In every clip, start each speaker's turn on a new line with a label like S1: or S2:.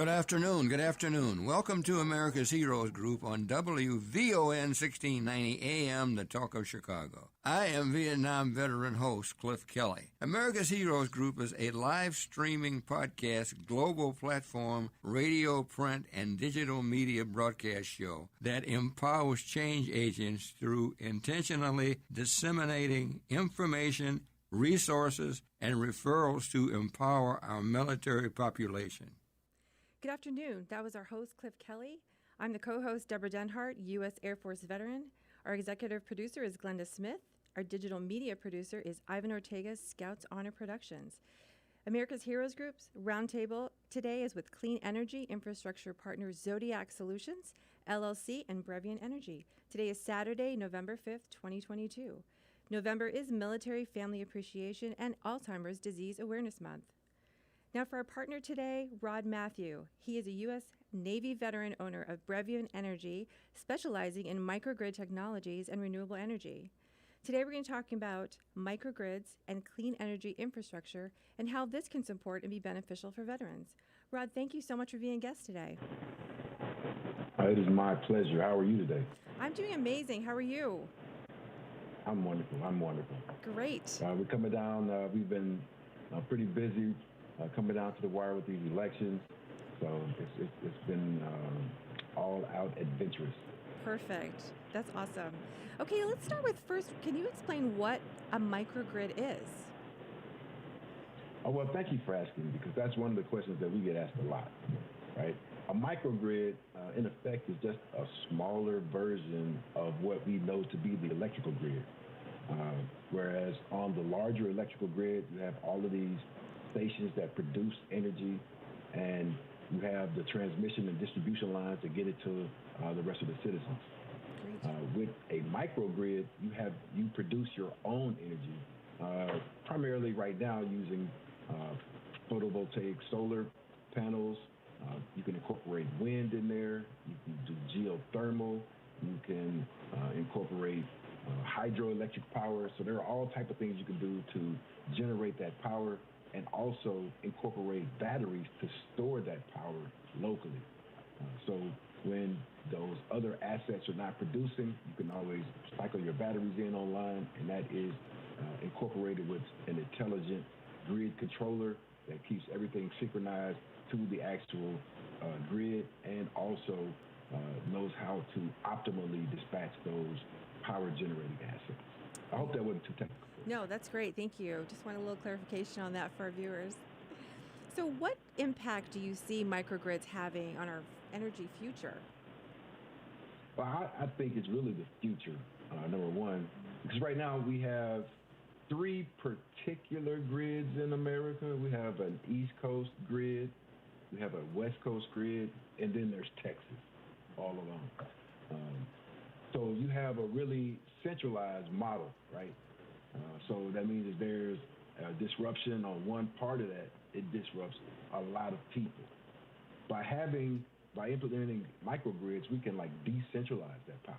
S1: Good afternoon. Good afternoon. Welcome to America's Heroes Group on WVON 1690 AM, the Talk of Chicago. I am Vietnam veteran host Cliff Kelley. America's Heroes Group is a live streaming podcast, global platform, radio, print, and digital media broadcast show that empowers change agents through intentionally disseminating information, resources, and referrals to empower our military population.
S2: Good afternoon. That was our host, Cliff Kelley. I'm the co-host, Debra Denhart, U.S. Air Force veteran. Our executive producer is Glenda Smith. Our digital media producer is Ivan Ortega, Scouts Honor Productions. America's Heroes Group's roundtable today is with clean energy infrastructure partners Zodiac Solutions, LLC, and Brevian Energy. Today is Saturday, November 5th, 2022. November is Military Family Appreciation and Alzheimer's Disease Awareness Month. Now for our partner today, Rod Matthew. He is a U.S. Navy veteran owner of Brevian Energy, specializing in microgrid technologies and renewable energy. Today we're going to talk about microgrids and clean energy infrastructure and how this can support and be beneficial for veterans. Rod, thank you so much for being a guest today.
S3: It is my pleasure. How are you today?
S2: I'm doing amazing. How are you?
S3: I'm wonderful.
S2: Great.
S3: We're coming down. We've been pretty busy. Coming down to the wire with these elections, so it's been all out adventurous.
S2: Perfect. That's awesome. Okay, let's start with first. Can you explain what a microgrid is?
S3: Oh, well, thank you for asking, because that's one of the questions that we get asked a lot, right? A microgrid, in effect, is just a smaller version of what we know to be the electrical grid. Whereas on the larger electrical grid, you have all of these stations that produce energy, and you have the transmission and distribution lines to get it to the rest of the citizens. With a microgrid, you produce your own energy, primarily right now using photovoltaic solar panels. You can incorporate wind in there. You can do geothermal. You can incorporate hydroelectric power. So there are all types of things you can do to generate that power, and also incorporate batteries to store that power locally. So when those other assets are not producing, you can always cycle your batteries in online, and that is incorporated with an intelligent grid controller that keeps everything synchronized to the actual grid, and also knows how to optimally dispatch those power generating assets. I hope that wasn't too technical.
S2: No, that's great. Thank you. Just want a little clarification on that for our viewers. So what impact do you see microgrids having on our energy future?
S3: Well, I think it's really the future, number one, because right now we have three particular grids in America. We have an East Coast grid, we have a West Coast grid, and then there's Texas all along. So you have a really centralized model, right? So that means if there's a disruption on one part of that, it disrupts a lot of people. By implementing microgrids, we can decentralize that power,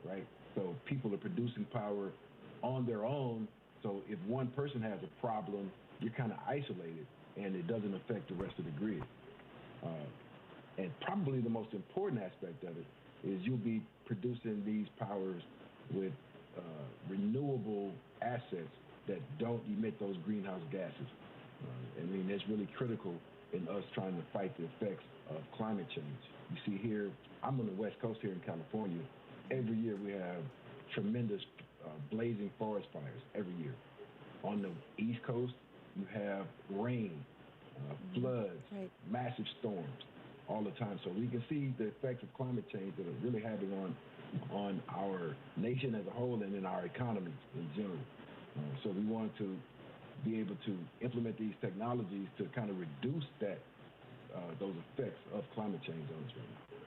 S3: right? So people are producing power on their own. So if one person has a problem, you're kind of isolated, and it doesn't affect the rest of the grid. And probably the most important aspect of it is you'll be producing these powers with renewable assets that don't emit those greenhouse gases. That's really critical in us trying to fight the effects of climate change. You see here, I'm on the West Coast here in California. Every year we have tremendous blazing forest fires every year. On the East Coast, you have rain, floods, massive storms all the time. So we can see the effects of climate change that are really having on our nation as a whole and in our economy in general. So we want to be able to implement these technologies to kind of reduce those effects of climate change on us right now.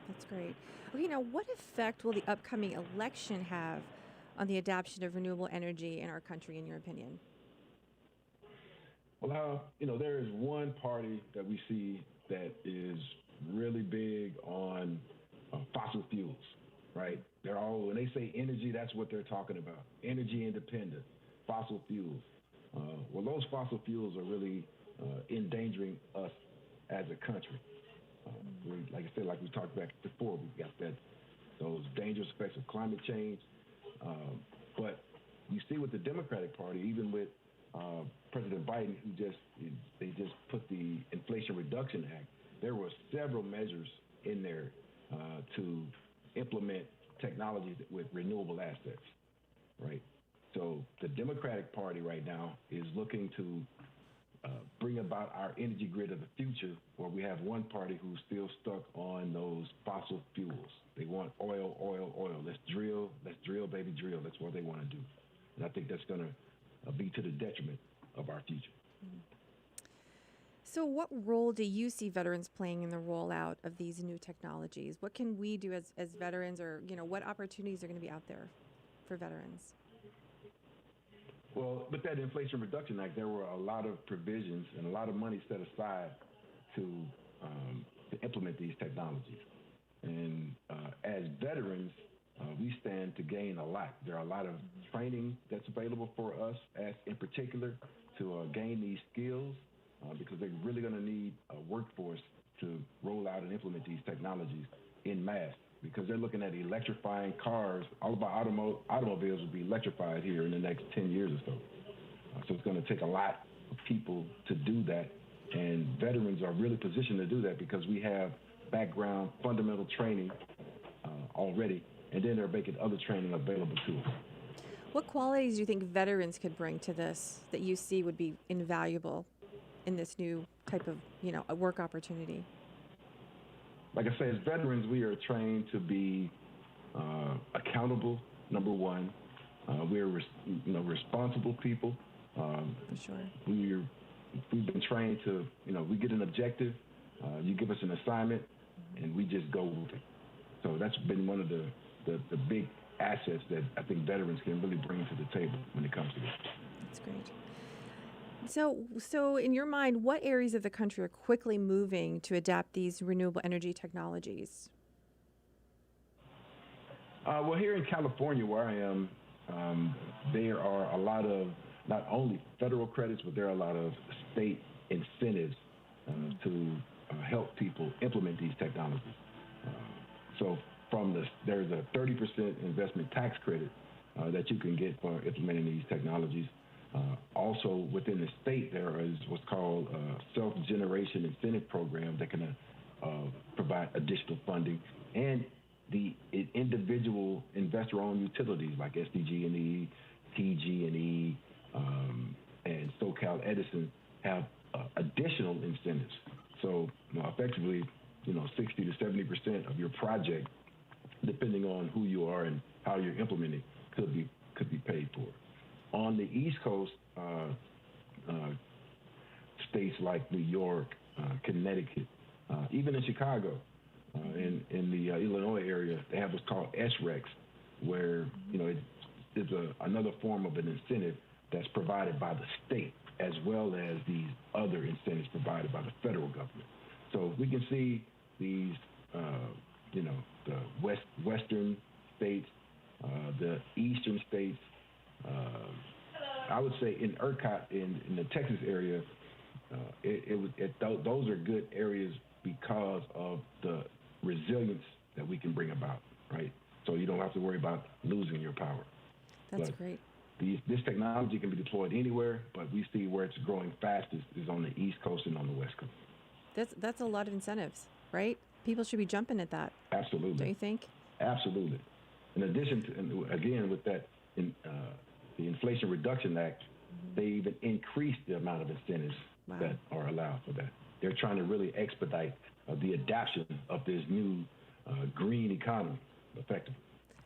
S2: That's great. Okay, now what effect will the upcoming election have on the adoption of renewable energy in our country, in your opinion?
S3: Well, there is one party that we see that is really big on fossil fuels, right? When they say energy, that's what they're talking about. Energy independent, fossil fuels. Well, those fossil fuels are really endangering us as a country. Like I said, like we talked about before, we've got those dangerous effects of climate change. But you see with the Democratic Party, even with President Biden, they just put the Inflation Reduction Act. There were several measures in there to implement technologies with renewable assets, right? So the Democratic Party right now is looking to bring about our energy grid of the future, where we have one party who's still stuck on those fossil fuels. They want oil, oil, oil. Let's drill, baby, drill. That's what they want to do. And I think that's going to be to the detriment of our future.
S2: So what role do you see veterans playing in the rollout of these new technologies? What can we do as veterans, or what opportunities are going to be out there for veterans?
S3: Well, with that Inflation Reduction Act, there were a lot of provisions and a lot of money set aside to implement these technologies. And as veterans, we stand to gain a lot. There are a lot of training that's available for us, as in particular, to gain these skills, because they're really going to need a workforce to roll out and implement these technologies en masse, because they're looking at electrifying cars. All of our automobiles will be electrified here in the next 10 years or so. So it's going to take a lot of people to do that, and veterans are really positioned to do that because we have background fundamental training already, and then they're making other training available to us.
S2: What qualities do you think veterans could bring to this that you see would be invaluable in this new type of, a work opportunity?
S3: Like I say, as veterans, we are trained to be accountable, number one. We're responsible people.
S2: For sure.
S3: We've been trained to, we get an objective, you give us an assignment, and we just go with it. So that's been one of the big assets that I think veterans can really bring to the table when it comes to this.
S2: That's great. So in your mind, what areas of the country are quickly moving to adapt these renewable energy technologies?
S3: Well, here in California, where I am, there are a lot of not only federal credits, but there are a lot of state incentives to help people implement these technologies. So there's a 30% investment tax credit that you can get for implementing these technologies. Also, within the state, there is what's called a self-generation incentive program that can provide additional funding, and the individual investor-owned utilities like SDG&E, TG&E, and SoCal Edison have additional incentives. So, effectively, 60 to 70% of your project, depending on who you are and how you're implementing, could be paid for. On the East Coast, states like New York, Connecticut, even in Chicago, in the Illinois area, they have what's called SRECs, where it's another form of an incentive that's provided by the state, as well as these other incentives provided by the federal government. So we can see these, the western states, the eastern states. I would say in ERCOT, in the Texas area, those are good areas because of the resilience that we can bring about, right? So you don't have to worry about losing your power.
S2: That's great.
S3: This technology can be deployed anywhere, but we see where it's growing fastest is on the East Coast and on the West Coast.
S2: That's a lot of incentives, right? People should be jumping at that.
S3: Absolutely.
S2: Don't you think?
S3: Absolutely. In addition to, and again, with that, the Inflation Reduction Act, they even increased the amount of incentives that are allowed for that. They're trying to really expedite the adoption of this new green economy effectively.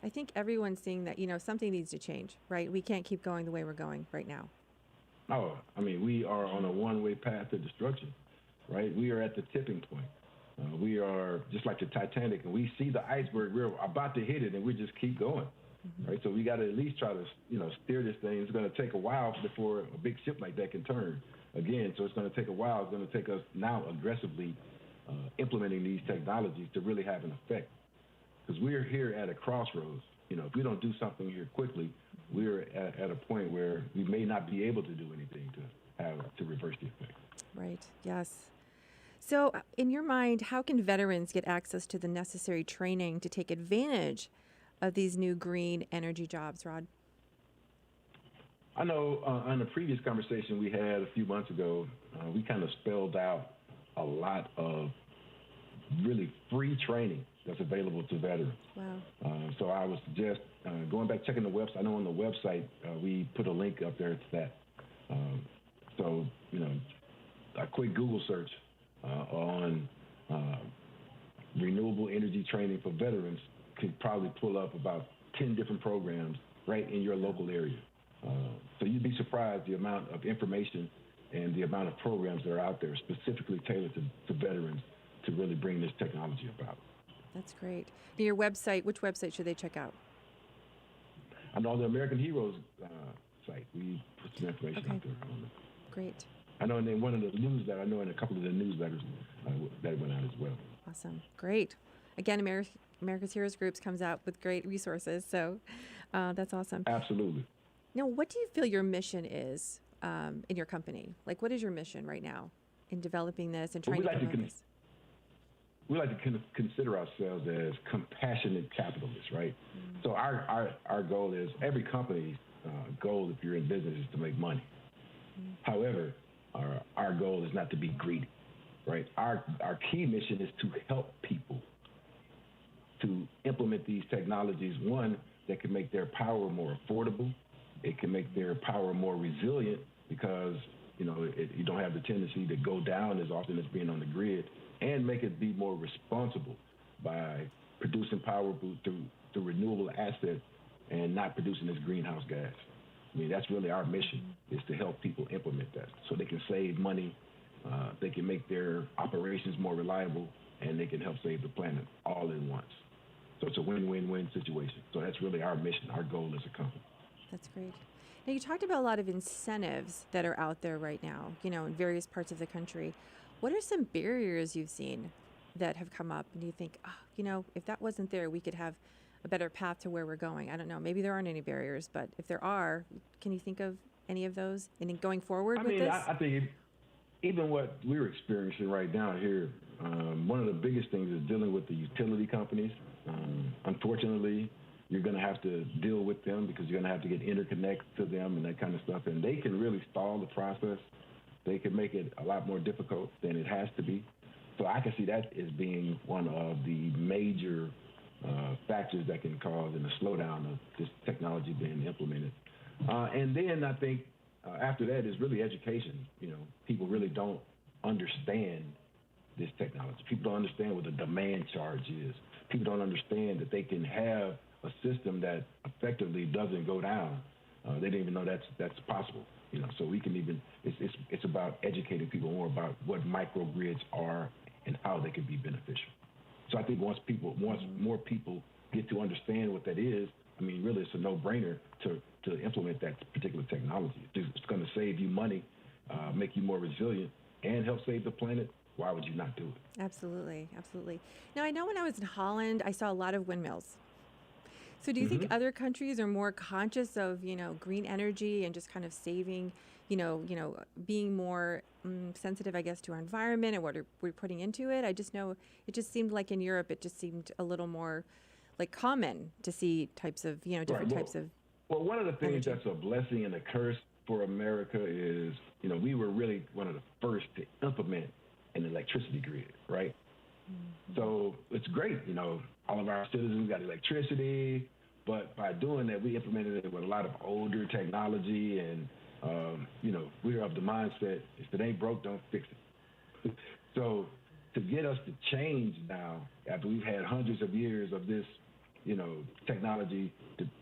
S2: I think everyone's seeing that, something needs to change, right? We can't keep going the way we're going right now.
S3: Oh, we are on a one-way path to destruction, right? We are at the tipping point. We are just like the Titanic, and we see the iceberg. We're about to hit it, and we just keep going, right? So we got to at least try to, steer this thing. It's going to take a while before a big ship like that can turn again. So it's going to take a while. It's going to take us now aggressively implementing these technologies to really have an effect. Because we're here at a crossroads. If we don't do something here quickly, we're at a point where we may not be able to do anything to reverse the effect.
S2: Right. Yes. So, in your mind, how can veterans get access to the necessary training to take advantage of these new green energy jobs, Rod?
S3: I know on a previous conversation we had a few months ago, we kind of spelled out a lot of really free training that's available to veterans.
S2: Wow.
S3: So I would suggest going back, checking the website. I know on the website we put a link up there to that. So, a quick Google search on renewable energy training for veterans could probably pull up about 10 different programs right in your local area. So you'd be surprised the amount of information and the amount of programs that are out there specifically tailored to veterans to really bring this technology about.
S2: That's great. Now, your website, which website should they check out?
S3: I know the American Heroes site. We put some information out there on it.
S2: Great.
S3: I know in one of the newsletters, I know in a couple of the newsletters that went out as well.
S2: Awesome. Great. Again, America's Heroes Groups comes out with great resources, so that's awesome.
S3: Absolutely.
S2: Now, what do you feel your mission is in your company? Like, what is your mission right now in developing this and trying to promote this?
S3: We like to consider ourselves as compassionate capitalists, right? Mm-hmm. So our goal is, every company's goal, if you're in business, is to make money. Mm-hmm. However, our goal is not to be greedy, right? Our key mission is to help people to implement these technologies, one, that can make their power more affordable. It can make their power more resilient because, you don't have the tendency to go down as often as being on the grid, and make it be more responsible by producing power through renewable assets and not producing this greenhouse gas. I mean, that's really our mission, is to help people implement that so they can save money, they can make their operations more reliable, and they can help save the planet all in once. So it's a win-win-win situation. So that's really our mission, our goal as a company.
S2: That's great. Now, you talked about a lot of incentives that are out there right now, in various parts of the country. What are some barriers you've seen that have come up and you think, if that wasn't there, we could have a better path to where we're going? I don't know. Maybe there aren't any barriers, but if there are, can you think of any of those and going forward with this?
S3: I think even what we're experiencing right now here, one of the biggest things is dealing with the utility companies. Unfortunately, you're going to have to deal with them because you're going to have to get interconnect to them and that kind of stuff. And they can really stall the process. They can make it a lot more difficult than it has to be. So I can see that as being one of the major factors that can cause a slowdown of this technology being implemented. And then I think after that is really education. People really don't understand this technology. People don't understand what the demand charge is. People don't understand that they can have a system that effectively doesn't go down. They didn't even know that's possible. So we can even, it's about educating people more about what microgrids are and how they can be beneficial. So I think once more people get to understand what that is, really it's a no-brainer to implement that particular technology. It's going to save you money, make you more resilient, and help save the planet. Why would you not do it?
S2: Absolutely, absolutely. Now, I know when I was in Holland, I saw a lot of windmills. So do you think other countries are more conscious of, green energy and just kind of saving, being more sensitive, I guess, to our environment and what we're putting into it? I just know it just seemed like in Europe, it just seemed a little more like common to see types of, different types of.
S3: Well, one of the things
S2: energy.
S3: that's a blessing and a curse for America is, we were really one of the first to implement an electricity grid, right? Mm-hmm. So it's great, all of our citizens got electricity, but by doing that, we implemented it with a lot of older technology, and we're of the mindset, if it ain't broke, don't fix it. So to get us to change now, after we've had hundreds of years of this, technology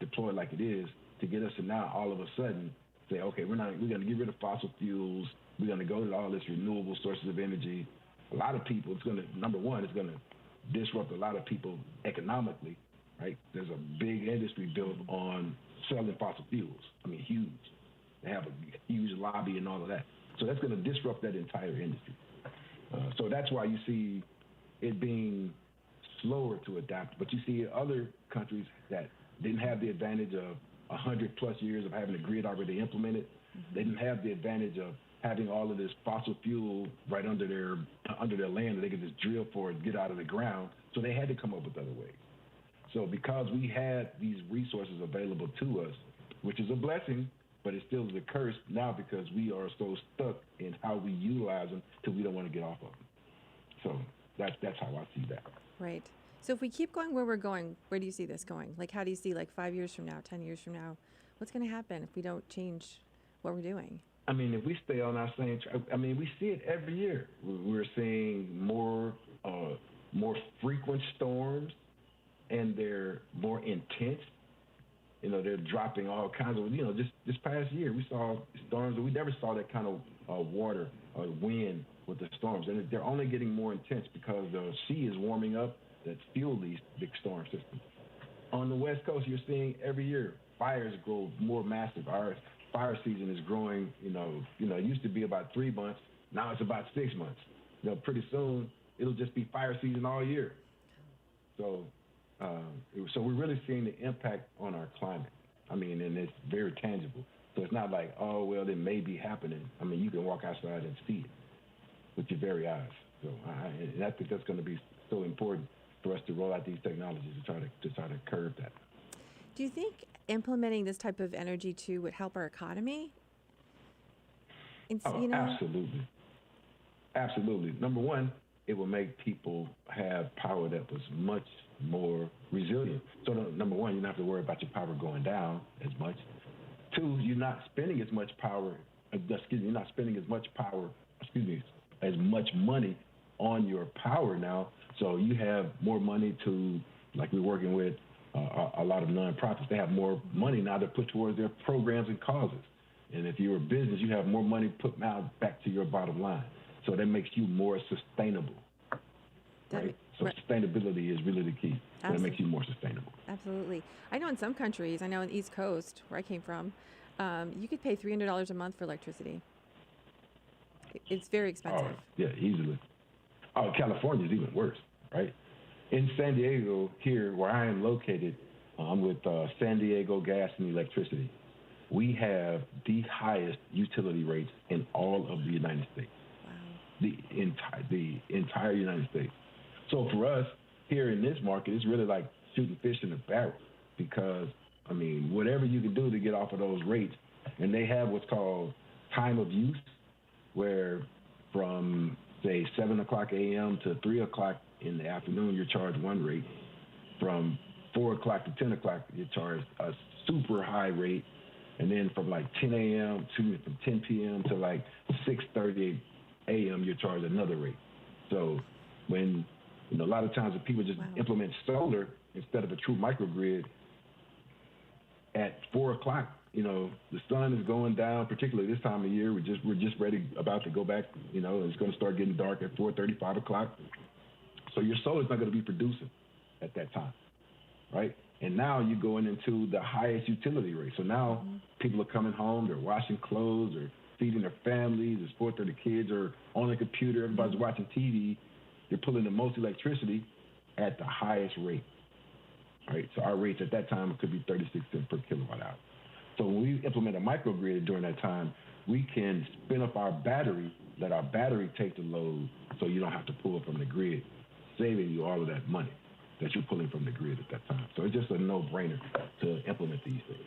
S3: deployed like it is, to get us to now all of a sudden say, okay, we're going to get rid of fossil fuels, we're going to go to all this renewable sources of energy. A lot of people, number one, it's going to disrupt a lot of people economically, right? There's a big industry built on selling fossil fuels. Huge. They have a huge lobby and all of that. So that's going to disrupt that entire industry. So that's why you see it being slower to adapt. But you see other countries that didn't have the advantage of 100+ years of having a grid already implemented. They didn't have the advantage of having all of this fossil fuel right under their land that they could just drill for and get out of the ground. So they had to come up with other ways. So because we had these resources available to us, which is a blessing, but it still is a curse now because we are so stuck in how we utilize them till we don't want to get off of them. So that's how I see that.
S2: Right. So if we keep going where we're going, where do you see this going? Like, how do you see, like, 5 years from now, 10 years from now, what's going to happen if we don't change what we're doing?
S3: I mean, if we stay on our same track, I mean, we see it every year. We're seeing more frequent storms, and they're more intense. You know, they're dropping all kinds of, just this past year, we saw storms that we never saw that kind of water or wind with the storms. And they're only getting more intense because the sea is warming up that fuel these big storm systems. On the West Coast, you're seeing every year fires grow more massive. Our fire season is growing, it used to be about 3 months. Now it's about 6 months. Pretty soon it'll just be fire season all year. So we're really seeing the impact on our climate. I mean, and it's very tangible. So it's not like, oh, well, it may be happening. I mean, you can walk outside and see it with your very eyes. So and I think that's going to be so important for us to roll out these technologies to try to curb that.
S2: Do you think implementing this type of energy too would help our economy?
S3: Absolutely. Absolutely. Number one, it will make people have power that was much more resilient. So number one, you don't have to worry about your power going down as much. Two, you're not spending as much power. You're not spending as much power. As much money on your power now. So you have more money to, like we're working with a lot of nonprofits. They have more money now to put towards their programs and causes. And if you're a business, you have more money put now back to your bottom line. So that makes you more sustainable. Right? So sustainability is really the key. So that makes you more sustainable.
S2: Absolutely. I know in some countries, I know on the East Coast, where I came from, you could pay $300 a month for electricity. It's very expensive.
S3: Oh, yeah, easily. Oh, California is even worse, right? In San Diego, here where I am located, I'm with San Diego Gas and Electricity. We have the highest utility rates in all of the United States. Wow. The entire United States. So for us here in this market, it's really like shooting fish in a barrel because, I mean, whatever you can do to get off of those rates, and they have what's called time of use, where from, say, 7 o'clock a.m. to 3 o'clock in the afternoon, you're charged one rate. From 4 o'clock to 10 o'clock, you're charged a super high rate. And then from like 10 a.m. from 10 p.m. to like 6:30 a.m., you're charged another rate. So when, a lot of times when people just implement solar instead of a true microgrid, at 4 o'clock, the sun is going down, particularly this time of year. We're just about to go back, and it's going to start getting dark at 4:30, 5 o'clock. So your solar's not going to be producing at that time, right? And now you're going into the highest utility rate. So now people are coming home, they're washing clothes, or feeding their families, there's 4:30 kids, or on the computer, everybody's watching TV. You're pulling the most electricity at the highest rate, right? So our rates at that time could be 36 cents per kilowatt hour. So when we implement a microgrid during that time, we can spin up our battery, let our battery take the load so you don't have to pull from the grid, saving you all of that money that you're pulling from the grid at that time. So it's just a no-brainer to implement these things.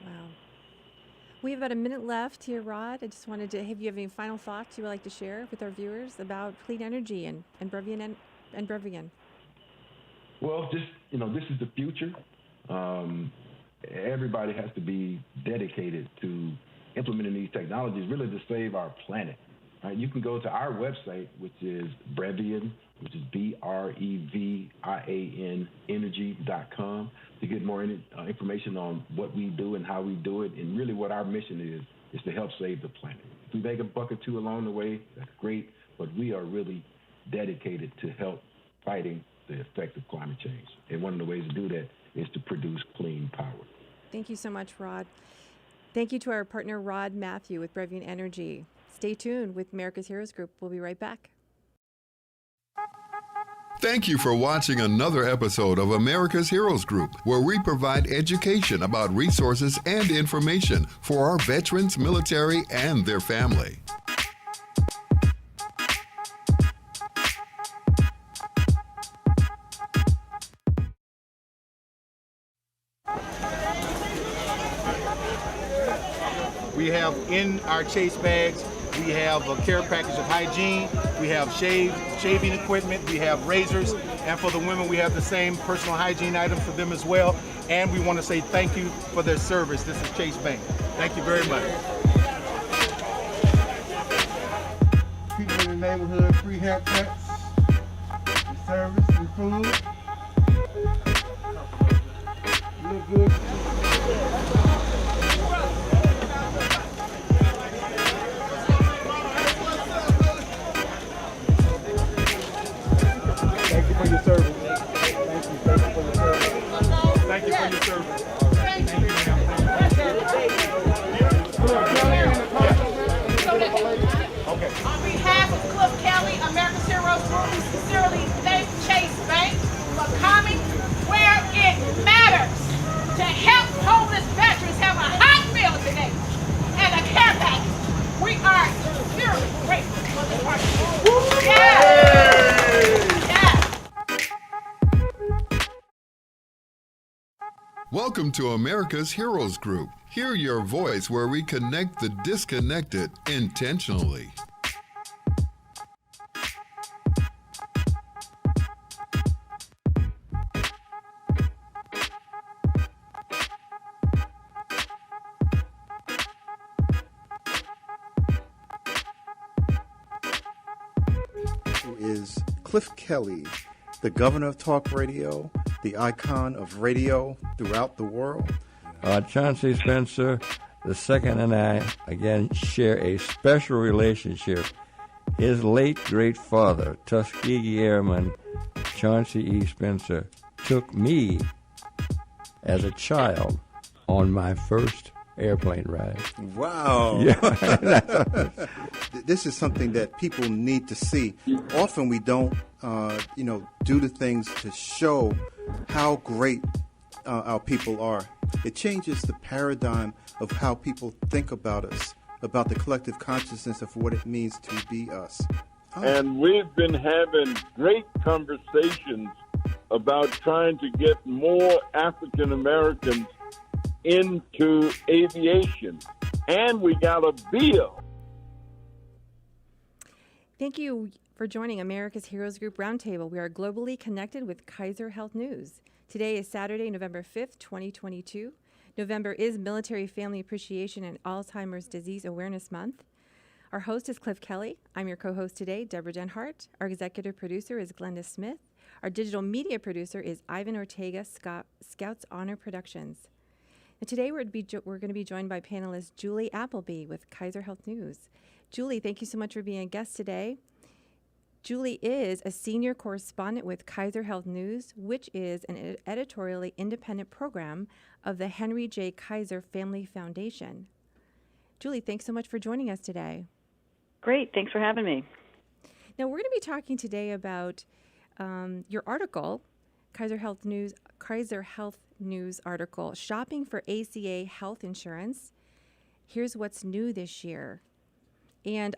S2: Wow. We have about a minute left here, Rod. I just wanted to have you have any final thoughts you would like to share with our viewers about clean energy and Brevian and Brevian.
S3: Well, just, this is the future. Everybody has to be dedicated to implementing these technologies really to save our planet. Right? You can go to our website, which is Brevian, which is Brevian energy.com, to get more information on what we do and how we do it, and really what our mission is to help save the planet. If we make a buck or two along the way, that's great, but we are really dedicated to help fighting the effects of climate change. And one of the ways to do that is to produce clean power.
S2: Thank you so much, Rod. Thank you to our partner, Rod Matthew with Brevian Energy. Stay tuned with America's Heroes Group. We'll be right back.
S4: Thank you for watching another episode of America's Heroes Group, where we provide education about resources and information for our veterans, military, and their family.
S5: We have in our Chase bags, we have a care package of hygiene, we have shaving equipment, we have razors, and for the women we have the same personal hygiene items for them as well. And we want to say thank you for their service. This is Chase Bank. Thank you very much. People in the neighborhood, free haircuts, the service, the food. You look good. Thank you for your service. Thank you for your service. Thank you for your service. Thank you, ma'am. Okay.
S6: On behalf of Cliff Kelley, America's Heroes Group, we sincerely thank Chase Bank for coming where it matters to help homeless veterans have a hot meal today and a care package. We are sincerely grateful for this partnership. Yes.
S4: Welcome to America's Heroes Group. Hear your voice where we connect the disconnected intentionally.
S7: Is Cliff Kelley, the governor of talk radio, the icon of radio throughout the world.
S1: Chauncey Spencer II and I, again, share a special relationship. His late great father, Tuskegee Airman Chauncey E. Spencer, took me as a child on my first airplane ride.
S7: Wow.
S1: Yeah.
S7: This is something that people need to see. Often we don't, do the things to show how great our people are. It changes the paradigm of how people think about us, about the collective consciousness of what it means to be us.
S8: And we've been having great conversations about trying to get more African Americans into aviation. And we got a bill.
S2: Thank you for joining America's Heroes Group Roundtable. We are globally connected with Kaiser Health News. Today is Saturday, November 5th, 2022. November is Military Family Appreciation and Alzheimer's Disease Awareness Month. Our host is Cliff Kelley. I'm your co-host today, Debra Denhart. Our executive producer is Glenda Smith. Our digital media producer is Ivan Ortega, Scouts Honor Productions. And today we're going to be joined by panelist Julie Appleby with Kaiser Health News. Julie, thank you so much for being a guest today. Julie is a senior correspondent with Kaiser Health News, which is an editorially independent program of the Henry J. Kaiser Family Foundation. Julie, thanks so much for joining us today.
S9: Great. Thanks for having me.
S2: Now, we're going to be talking today about your article, Kaiser Health News article, Shopping for ACA Health Insurance. Here's what's new this year. And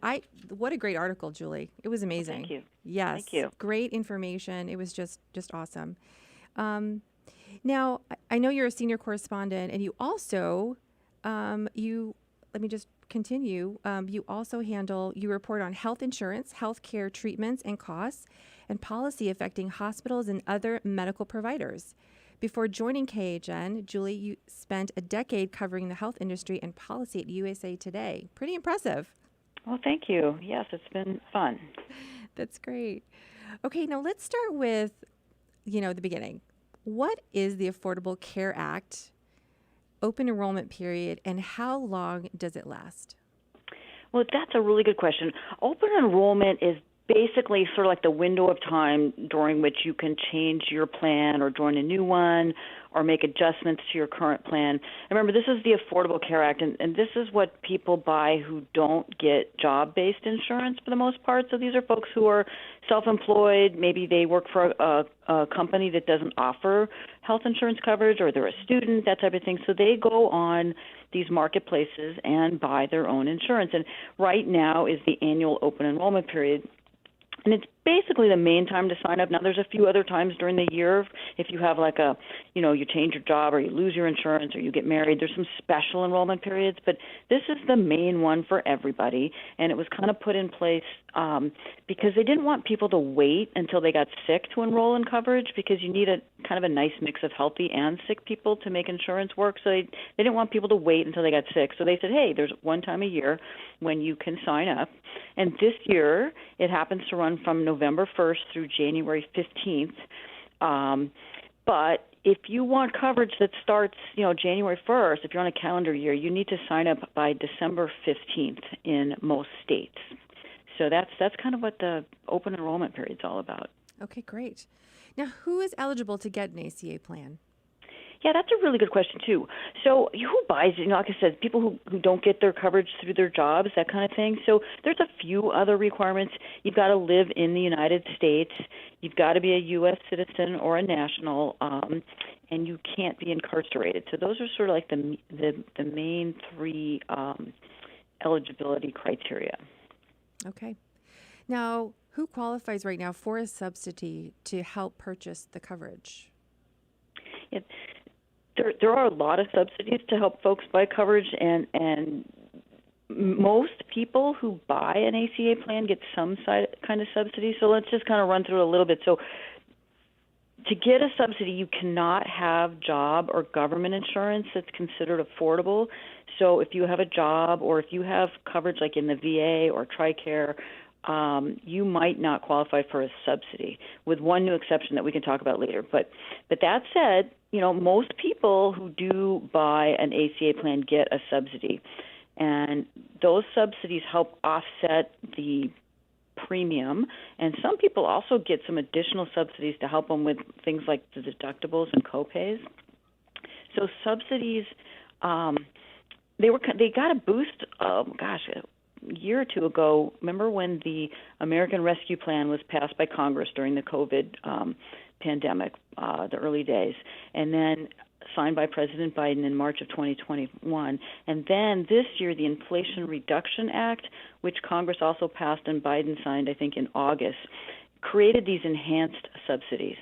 S2: what a great article, Julie. It was amazing.
S9: Thank you.
S2: Yes.
S9: Thank you.
S2: Great information. It was just awesome. Now, I know you're a senior correspondent, and you also, let me just continue. You also you report on health insurance, healthcare treatments and costs, and policy affecting hospitals and other medical providers. Before joining KHN, Julie, you spent a decade covering the health industry and policy at USA Today. Pretty impressive.
S9: Well, thank you. Yes, it's been fun.
S2: That's great. Okay, now let's start with, the beginning. What is the Affordable Care Act, open enrollment period, and how long does it last?
S9: Well, that's a really good question. Open enrollment is basically sort of like the window of time during which you can change your plan or join a new one or make adjustments to your current plan. And remember, this is the Affordable Care Act, and this is what people buy who don't get job-based insurance for the most part. So these are folks who are self-employed. Maybe they work for a company that doesn't offer health insurance coverage, or they're a student, that type of thing. So they go on these marketplaces and buy their own insurance. And right now is the annual open enrollment period. And it's basically the main time to sign up. Now, there's a few other times during the year. If you have like you change your job or you lose your insurance or you get married, there's some special enrollment periods. But this is the main one for everybody. And it was kind of put in place because they didn't want people to wait until they got sick to enroll in coverage, because you need a kind of a nice mix of healthy and sick people to make insurance work. So they didn't want people to wait until they got sick. So they said, hey, there's one time a year when you can sign up. And this year, it happens to run from November 1st through January 15th. But if you want coverage that starts, January 1st, if you're on a calendar year, you need to sign up by December 15th in most states. So that's kind of what the open enrollment period is all about.
S2: Okay, great. Now, who is eligible to get an ACA plan?
S9: Yeah, that's a really good question, too. So who buys it? Like I said, people who don't get their coverage through their jobs, that kind of thing. So there's a few other requirements. You've got to live in the United States. You've got to be a U.S. citizen or a national, and you can't be incarcerated. So those are sort of like the main three eligibility criteria.
S2: Okay. Now, who qualifies right now for a subsidy to help purchase the coverage?
S9: Yeah. There are a lot of subsidies to help folks buy coverage, and most people who buy an ACA plan get some kind of subsidy. So let's just kind of run through it a little bit. So to get a subsidy, you cannot have job or government insurance that's considered affordable. So if you have a job or if you have coverage like in the VA or TRICARE, you might not qualify for a subsidy, with one new exception that we can talk about later. But that said, most people who do buy an ACA plan get a subsidy, and those subsidies help offset the premium. And some people also get some additional subsidies to help them with things like the deductibles and copays. So subsidies, they got a boost. A year or two ago. Remember when the American Rescue Plan was passed by Congress during the COVID pandemic, the early days, and then signed by President Biden in March of 2021. And then this year, the Inflation Reduction Act, which Congress also passed and Biden signed, I think, in August, created these enhanced subsidies.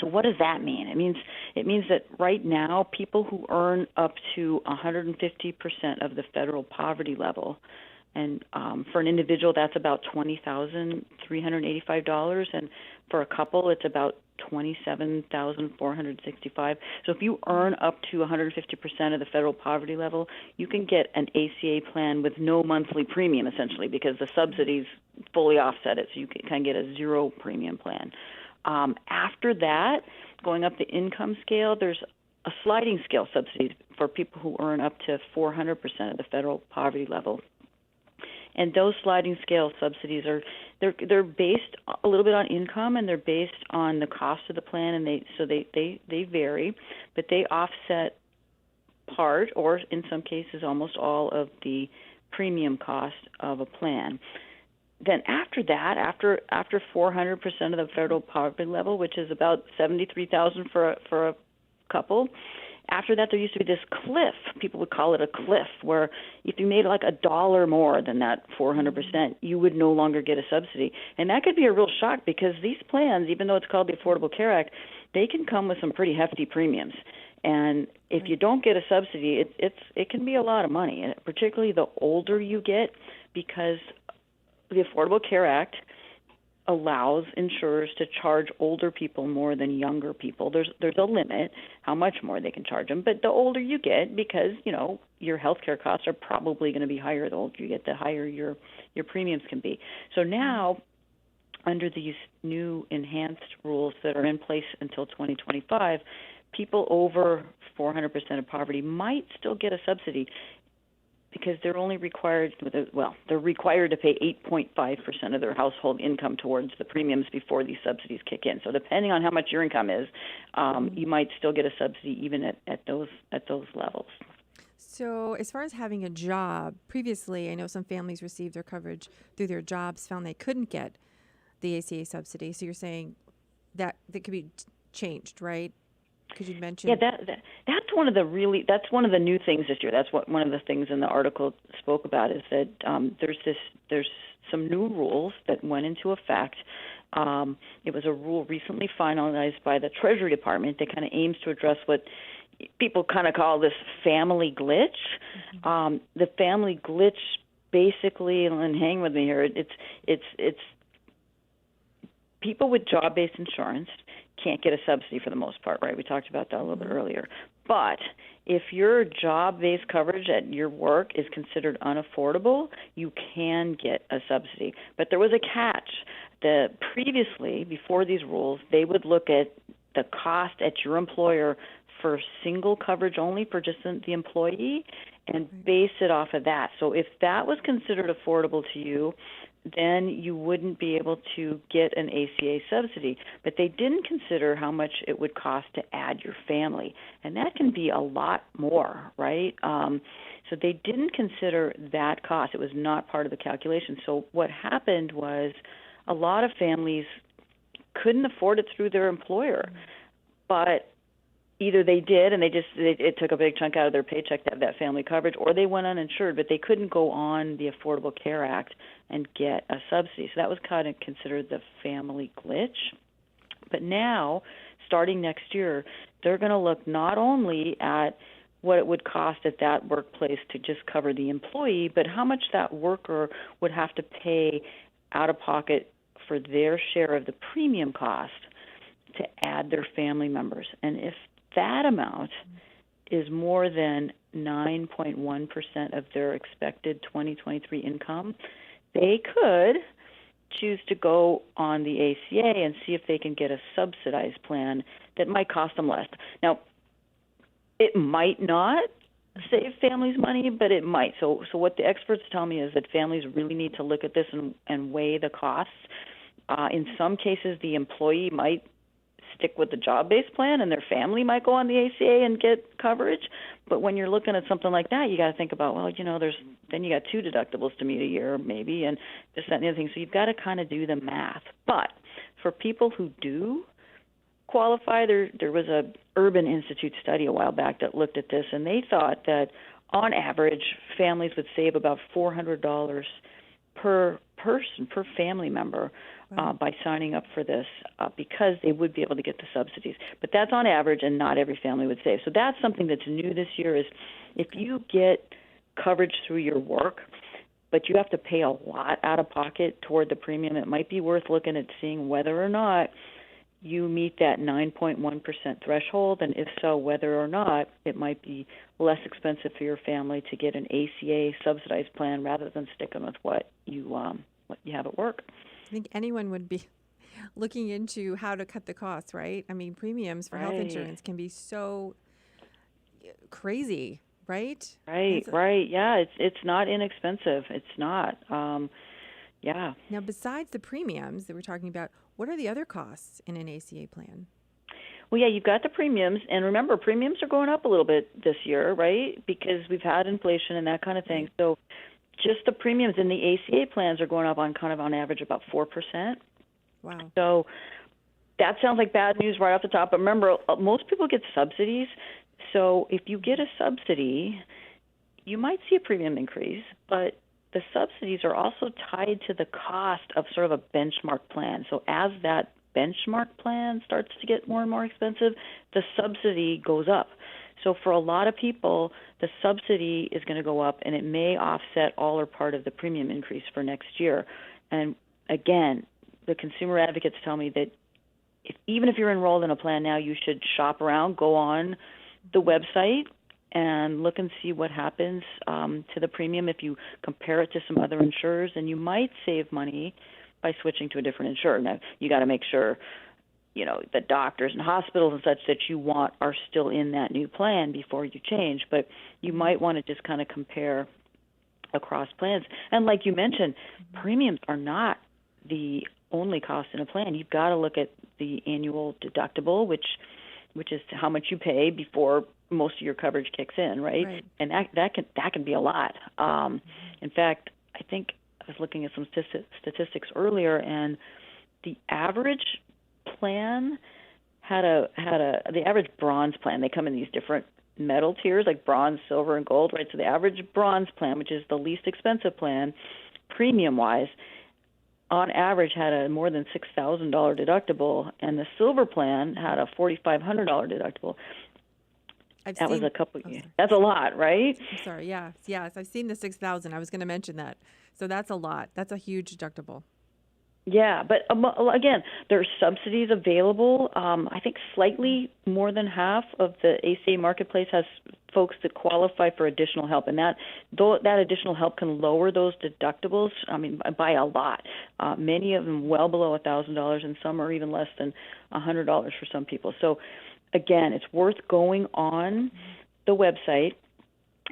S9: So what does that mean? It means that right now, people who earn up to 150% of the federal poverty level, and for an individual, that's about $20,385, and for a couple, it's about $27,465. So if you earn up to 150% of the federal poverty level, you can get an ACA plan with no monthly premium, essentially, because the subsidies fully offset it. So you can get a zero premium plan. After that, going up the income scale, there's a sliding scale subsidies for people who earn up to 400% of the federal poverty level. And those sliding scale subsidies they're based a little bit on income, and they're based on the cost of the plan, and they vary, but they offset part, or in some cases almost all, of the premium cost of a plan. Then after that, after 400% of the federal poverty level, which is about $73,000 for a couple, after that, there used to be this cliff. People would call it a cliff, where if you made like $1 more than that 400%, you would no longer get a subsidy. And that could be a real shock, because these plans, even though it's called the Affordable Care Act, they can come with some pretty hefty premiums. And if you don't get a subsidy, it can be a lot of money, and particularly the older you get, because the Affordable Care Act allows insurers to charge older people more than younger people. There's a limit how much more they can charge them, but the older you get, because your health care costs are probably going to be higher the older you get, the higher your premiums can be. So now, under these new enhanced rules that are in place until 2025, people over 400% of poverty might still get a subsidy, because they're only required, they're required to pay 8.5% of their household income towards the premiums before these subsidies kick in. So depending on how much your income is, you might still get a subsidy even at those levels.
S2: So as far as having a job, previously I know some families received their coverage through their jobs, found they couldn't get the ACA subsidy. So you're saying that could be changed, right? Because you mentioned...
S9: Yeah, that's one of the new things this year. That's what one of the things in the article spoke about, is that there's some new rules that went into effect. It was a rule recently finalized by the Treasury Department that kind of aims to address what people kind of call this family glitch. The family glitch, basically, and hang with me here, it's people with job-based insurance can't get a subsidy for the most part, right? We talked about that a little bit earlier. But if your job-based coverage at your work is considered unaffordable, you can get a subsidy. But there was a catch. Previously, before these rules, they would look at the cost at your employer for single coverage only for just the employee and base it off of that. So if that was considered affordable to you, then you wouldn't be able to get an ACA subsidy. But they didn't consider how much it would cost to add your family, and that can be a lot more, right? So they didn't consider that cost. It was not part of the calculation. So what happened was a lot of families couldn't afford it through their employer, but either they did and it took a big chunk out of their paycheck to have that family coverage, or they went uninsured, but they couldn't go on the Affordable Care Act and get a subsidy. So that was kind of considered the family glitch. But now, starting next year, they're going to look not only at what it would cost at that workplace to just cover the employee, but how much that worker would have to pay out of pocket for their share of the premium cost to add their family members. And if that amount is more than 9.1% of their expected 2023 income, they could choose to go on the ACA and see if they can get a subsidized plan that might cost them less. Now, it might not save families money, but it might. So what the experts tell me is that families really need to look at this and weigh the costs. In some cases, the employee might stick with the job-based plan and their family might go on the ACA and get coverage. But when you're looking at something like that, you got to think about, well, then you got 2 deductibles to meet a year maybe, and this, that, and the other thing. So you've got to kind of do the math. But for people who do qualify, there was a Urban Institute study a while back that looked at this, and they thought that on average families would save about $400 per person, per family member, by signing up for this, because they would be able to get the subsidies. But that's on average, and not every family would save. So that's something that's new this year, is if you get coverage through your work, but you have to pay a lot out of pocket toward the premium, it might be worth looking at seeing whether or not you meet that 9.1% threshold, and if so, whether or not it might be less expensive for your family to get an ACA subsidized plan rather than sticking with what you have at work.
S2: I think anyone would be looking into how to cut the costs, right? I mean, premiums for health insurance can be so crazy, right?
S9: Right. Yeah, it's not inexpensive. It's not. Yeah.
S2: Now, besides the premiums that we're talking about, what are the other costs in an ACA plan?
S9: Well, yeah, you've got the premiums, and remember, premiums are going up a little bit this year, right? Because we've had inflation and that kind of thing. So just the premiums in the ACA plans are going up on average about 4%.
S2: Wow.
S9: So that sounds like bad news right off the top. But remember, most people get subsidies. So if you get a subsidy, you might see a premium increase, but the subsidies are also tied to the cost of sort of a benchmark plan. So as that benchmark plan starts to get more and more expensive, the subsidy goes up. So for a lot of people, the subsidy is going to go up, and it may offset all or part of the premium increase for next year. And again, the consumer advocates tell me that even if you're enrolled in a plan now, you should shop around, go on the website, and look and see what happens to the premium if you compare it to some other insurers, and you might save money by switching to a different insurer. Now, you got to make sure the doctors and hospitals and such that you want are still in that new plan before you change. But you might want to just kind of compare across plans. And like you mentioned, premiums are not the only cost in a plan. You've got to look at the annual deductible, which is how much you pay before most of your coverage kicks in, right? And that can be a lot. In fact, I think I was looking at some statistics earlier, and the average plan had the average bronze plan. They come in these different metal tiers like bronze, silver, and gold, right? So the average bronze plan, which is the least expensive plan, premium-wise, on average had a more than $6,000 deductible, and the silver plan had a $4,500 deductible. That was a couple years. That's a lot, right?
S2: I'm sorry. Yes. I've seen the 6,000. I was going to mention that. So that's a lot. That's a huge deductible.
S9: Yeah, but again, there are subsidies available. I think slightly more than half of the ACA marketplace has folks that qualify for additional help, and that additional help can lower those deductibles. I mean, by a lot. Many of them well below $1,000, and some are even less than $100 for some people. So, again, it's worth going on the website.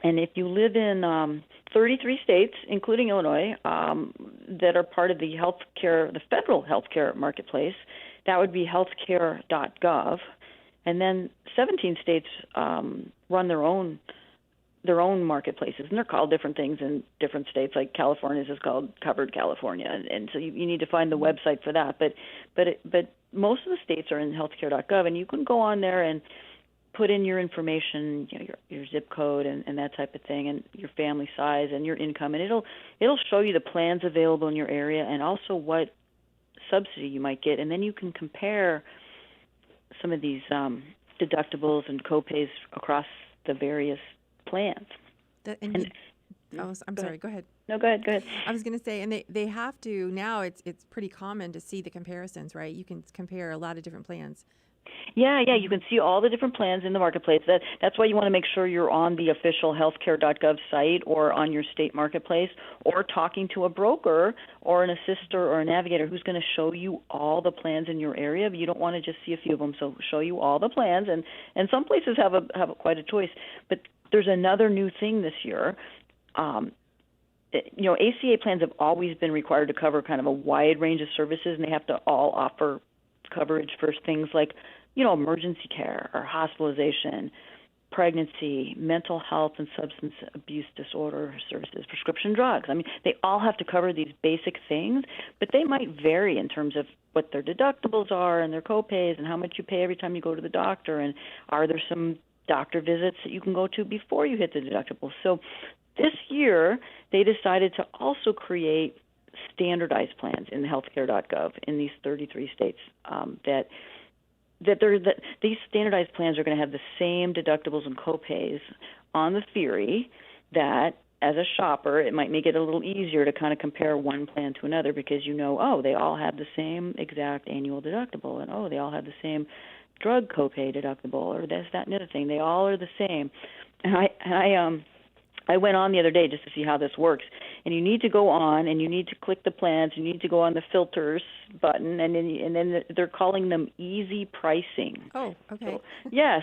S9: And if you live in 33 states, including Illinois, that are part of the federal healthcare marketplace, that would be healthcare.gov. And then 17 states run their own marketplaces, and they're called different things in different states. Like California's is called Covered California, and so you need to find the website for that. But most of the states are in healthcare.gov, and you can go on there and put in your information, your zip code and that type of thing, and your family size and your income, and it'll show you the plans available in your area and also what subsidy you might get, and then you can compare some of these deductibles and copays across the various plans.
S2: I'm sorry. Go ahead.
S9: No, go ahead.
S2: I was going to say, and they have to now. It's pretty common to see the comparisons, right? You can compare a lot of different plans.
S9: Yeah, you can see all the different plans in the marketplace. That's why you want to make sure you're on the official healthcare.gov site or on your state marketplace, or talking to a broker or an assister or a navigator who's going to show you all the plans in your area. But you don't want to just see a few of them, so show you all the plans. And some places have quite a choice. But there's another new thing this year. ACA plans have always been required to cover kind of a wide range of services, and they have to all offer coverage for things like, emergency care or hospitalization, pregnancy, mental health and substance abuse disorder services, prescription drugs. I mean, they all have to cover these basic things, but they might vary in terms of what their deductibles are and their copays and how much you pay every time you go to the doctor, and are there some doctor visits that you can go to before you hit the deductible. So this year, they decided to also create standardized plans in the healthcare.gov in these 33 states these standardized plans are going to have the same deductibles and copays, on the theory that as a shopper, it might make it a little easier to kind of compare one plan to another, because they all have the same exact annual deductible, and they all have the same drug copay deductible, or this, that, and the other thing. They all are the same. And I went on the other day just to see how this works. And you need to go on, and you need to click the plans. You need to go on the filters button, and then they're calling them easy pricing.
S2: Oh, okay.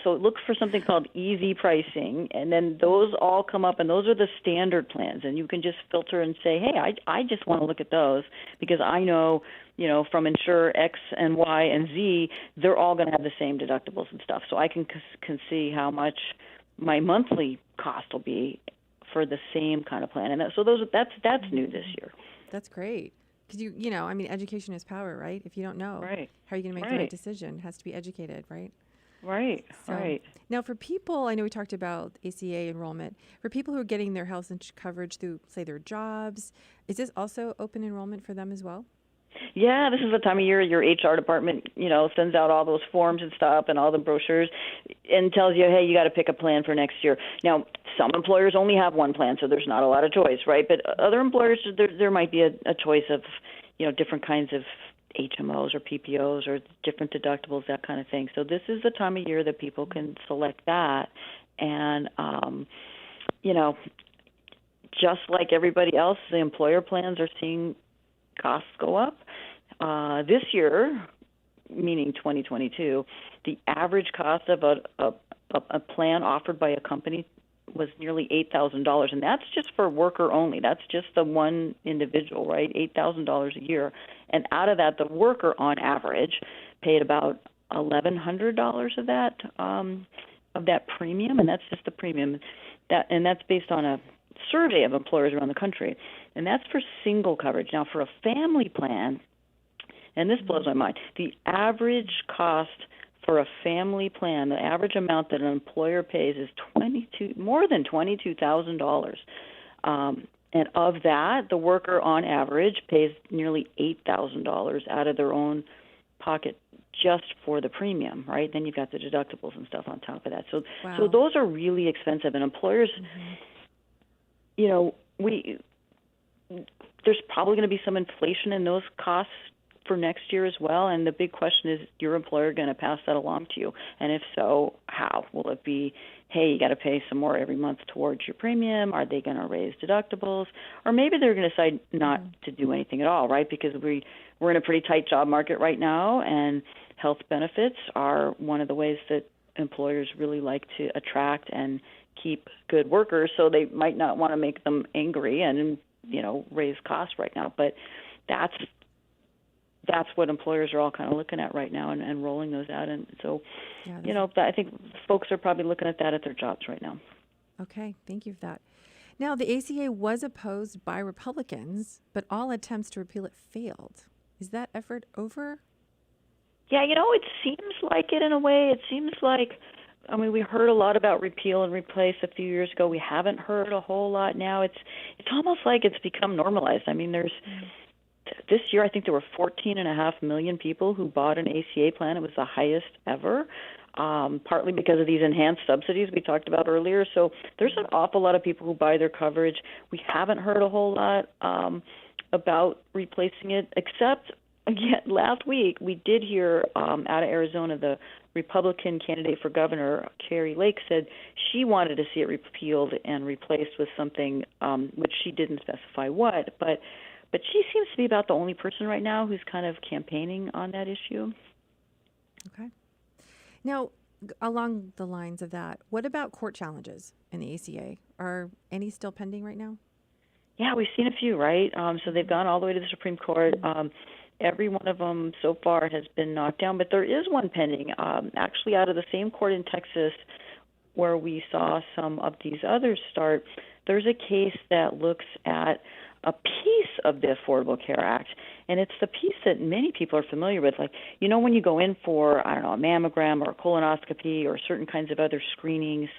S9: So look for something called easy pricing, and then those all come up, and those are the standard plans. And you can just filter and say, hey, I just want to look at those, because I know, from insurer X and Y and Z, they're all going to have the same deductibles and stuff. So I can see how much my monthly cost will be for the same kind of plan, and that's new this year.
S2: That's great, because education is power, right? If you don't know,
S9: right,
S2: how are you going to make the right decision? It has to be educated, right?
S9: Right.
S2: Now, for people, I know we talked about ACA enrollment. For people who are getting their health coverage through, say, their jobs, is this also open enrollment for them as well?
S9: Yeah, this is the time of year your HR department, sends out all those forms and stuff and all the brochures and tells you, hey, you got to pick a plan for next year. Now, some employers only have one plan, so there's not a lot of choice, right? But other employers, there might be a choice of, different kinds of HMOs or PPOs or different deductibles, that kind of thing. So this is the time of year that people can select that. And, just like everybody else, the employer plans are seeing costs go up. This year, meaning 2022, the average cost of a plan offered by a company was nearly $8,000, and that's just for worker only. That's just the one individual, right? $8,000 a year, and out of that, the worker on average paid about $1,100 of that premium, and that's just the premium. That's based on a survey of employers around the country, and that's for single coverage. Now, for a family plan, and this blows my mind, the average cost for a family plan, the average amount that an employer pays is more than $22,000. And of that, the worker on average pays nearly $8,000 out of their own pocket just for the premium, right? Then you've got the deductibles and stuff on top of that. So those are really expensive, and employers, you know, there's probably going to be some inflation in those costs for next year as well, and the big question is your employer going to pass that along to you? And if so, how? Will it be, hey, you got to pay some more every month towards your premium? Are they going to raise deductibles? Or maybe they're going to decide not to do anything at all, right? Because we're in a pretty tight job market right now, and health benefits are one of the ways that employers really like to attract and keep good workers, so they might not want to make them angry and, you know, raise costs right now. But that's what employers are all kind of looking at right now and rolling those out. And so, you know, I think folks are probably looking at that at their jobs right now.
S2: Okay, thank you for that. Now, the ACA was opposed by Republicans, but all attempts to repeal it failed. Is that effort over?
S9: Yeah, you know, it seems like it in a way. It seems like, I mean, we heard a lot about repeal and replace a few years ago. We haven't heard a whole lot now. It's almost like it's become normalized. I mean, this year, I think there were 14.5 million people who bought an ACA plan. It was the highest ever, partly because of these enhanced subsidies we talked about earlier. So there's an awful lot of people who buy their coverage. We haven't heard a whole lot about replacing it, except, again, last week we did hear out of Arizona, the Republican candidate for governor, Kari Lake, said she wanted to see it repealed and replaced with something which she didn't specify what, but she seems to be about the only person right now who's kind of campaigning on that issue.
S2: Okay. Now, along the lines of that, what about court challenges in the ACA? Are any still pending right now?
S9: Yeah, we've seen a few, right? So they've gone all the way to the Supreme Court. Every one of them so far has been knocked down, but there is one pending, actually out of the same court in Texas where we saw some of these others start. There's a case that looks at a piece of the Affordable Care Act, and it's the piece that many people are familiar with. Like, you know, when you go in for, I don't know, a mammogram or a colonoscopy or certain kinds of other screenings,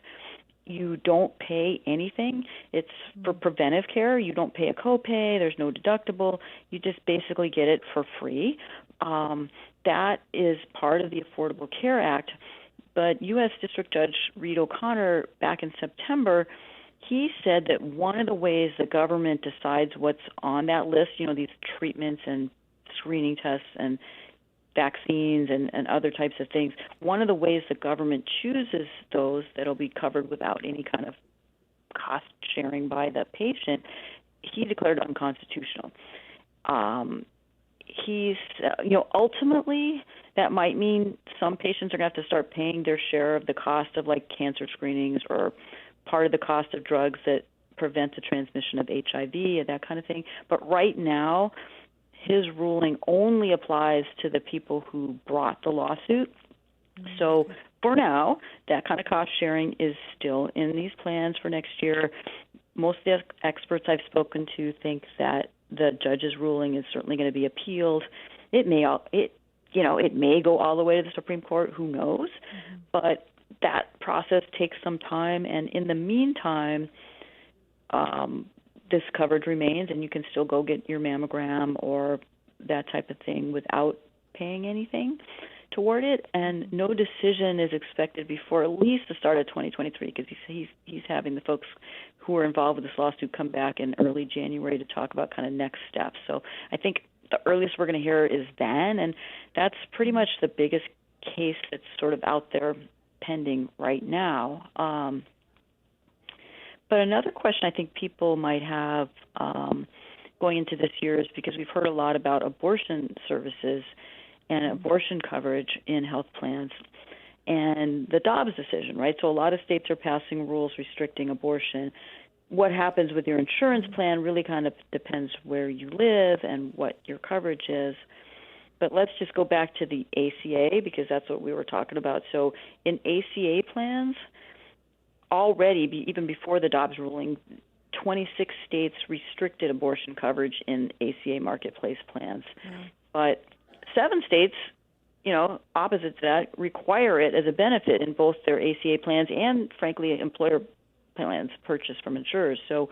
S9: you don't pay anything. It's for preventive care. You don't pay a copay. There's no deductible. You just basically get it for free. That is part of the Affordable Care Act. But U.S. District Judge Reed O'Connor, back in September, he said that one of the ways the government decides what's on that list, you know, these treatments and screening tests and vaccines and other types of things, one of the ways the government chooses those that'll be covered without any kind of cost sharing by the patient, he declared unconstitutional. Ultimately, that might mean some patients are going to have to start paying their share of the cost of, like, cancer screenings or part of the cost of drugs that prevent the transmission of HIV and that kind of thing. But right now, his ruling only applies to the people who brought the lawsuit. So for now, that kind of cost sharing is still in these plans for next year. Most of the experts I've spoken to think that the judge's ruling is certainly going to be appealed. It may go all the way to the Supreme Court. Who knows? But that process takes some time, and in the meantime, this coverage remains, and you can still go get your mammogram or that type of thing without paying anything toward it. And no decision is expected before at least the start of 2023, because he's having the folks who are involved with this lawsuit come back in early January to talk about kind of next steps. So I think the earliest we're going to hear is then, and that's pretty much the biggest case that's sort of out there pending right now. But another question I think people might have going into this year is because we've heard a lot about abortion services and abortion coverage in health plans and the Dobbs decision, right? So a lot of states are passing rules restricting abortion. What happens with your insurance plan really kind of depends where you live and what your coverage is. But let's just go back to the ACA because that's what we were talking about. So in ACA plans, already, even before the Dobbs ruling, 26 states restricted abortion coverage in ACA marketplace plans. But 7 states, opposite to that, require it as a benefit in both their ACA plans and, frankly, employer plans purchased from insurers. So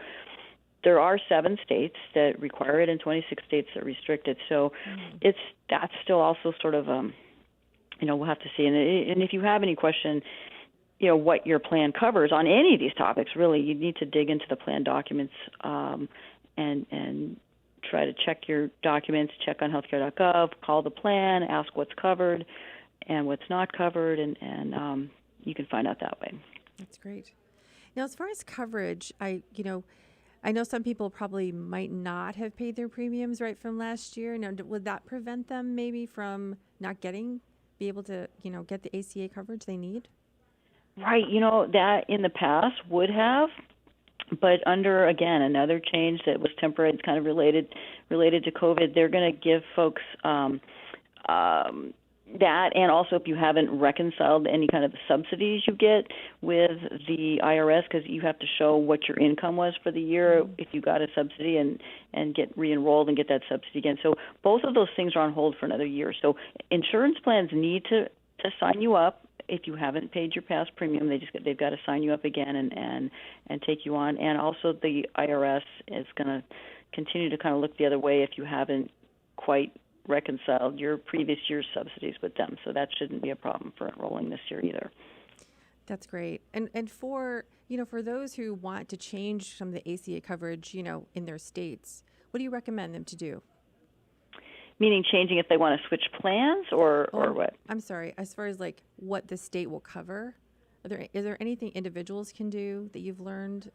S9: there are 7 states that require it and 26 states that restrict it. So that's still also sort of, we'll have to see. And if you have any question, what your plan covers on any of these topics, really, you need to dig into the plan documents and try to check your documents, check on healthcare.gov, call the plan, ask what's covered and what's not covered, and you can find out that way.
S2: That's great. Now, as far as coverage, I know some people probably might not have paid their premiums right from last year. Now, would that prevent them maybe from not be able to, get the ACA coverage they need?
S9: Right. That in the past would have, but under, again, another change that was temporary, it's kind of related to COVID, they're going to give folks that, and also if you haven't reconciled any kind of subsidies you get with the IRS, because you have to show what your income was for the year if you got a subsidy and get re-enrolled and get that subsidy again. So both of those things are on hold for another year. So insurance plans need to sign you up. If you haven't paid your past premium, they've got to sign you up again and take you on. And also the IRS is going to continue to kind of look the other way if you haven't quite reconciled your previous year's subsidies with them. So that shouldn't be a problem for enrolling this year either.
S2: That's great. And for those who want to change some of the ACA coverage, in their states, what do you recommend them to do?
S9: Meaning changing if they want to switch plans or what?
S2: I'm sorry. As far as like what the state will cover, is there anything individuals can do that you've learned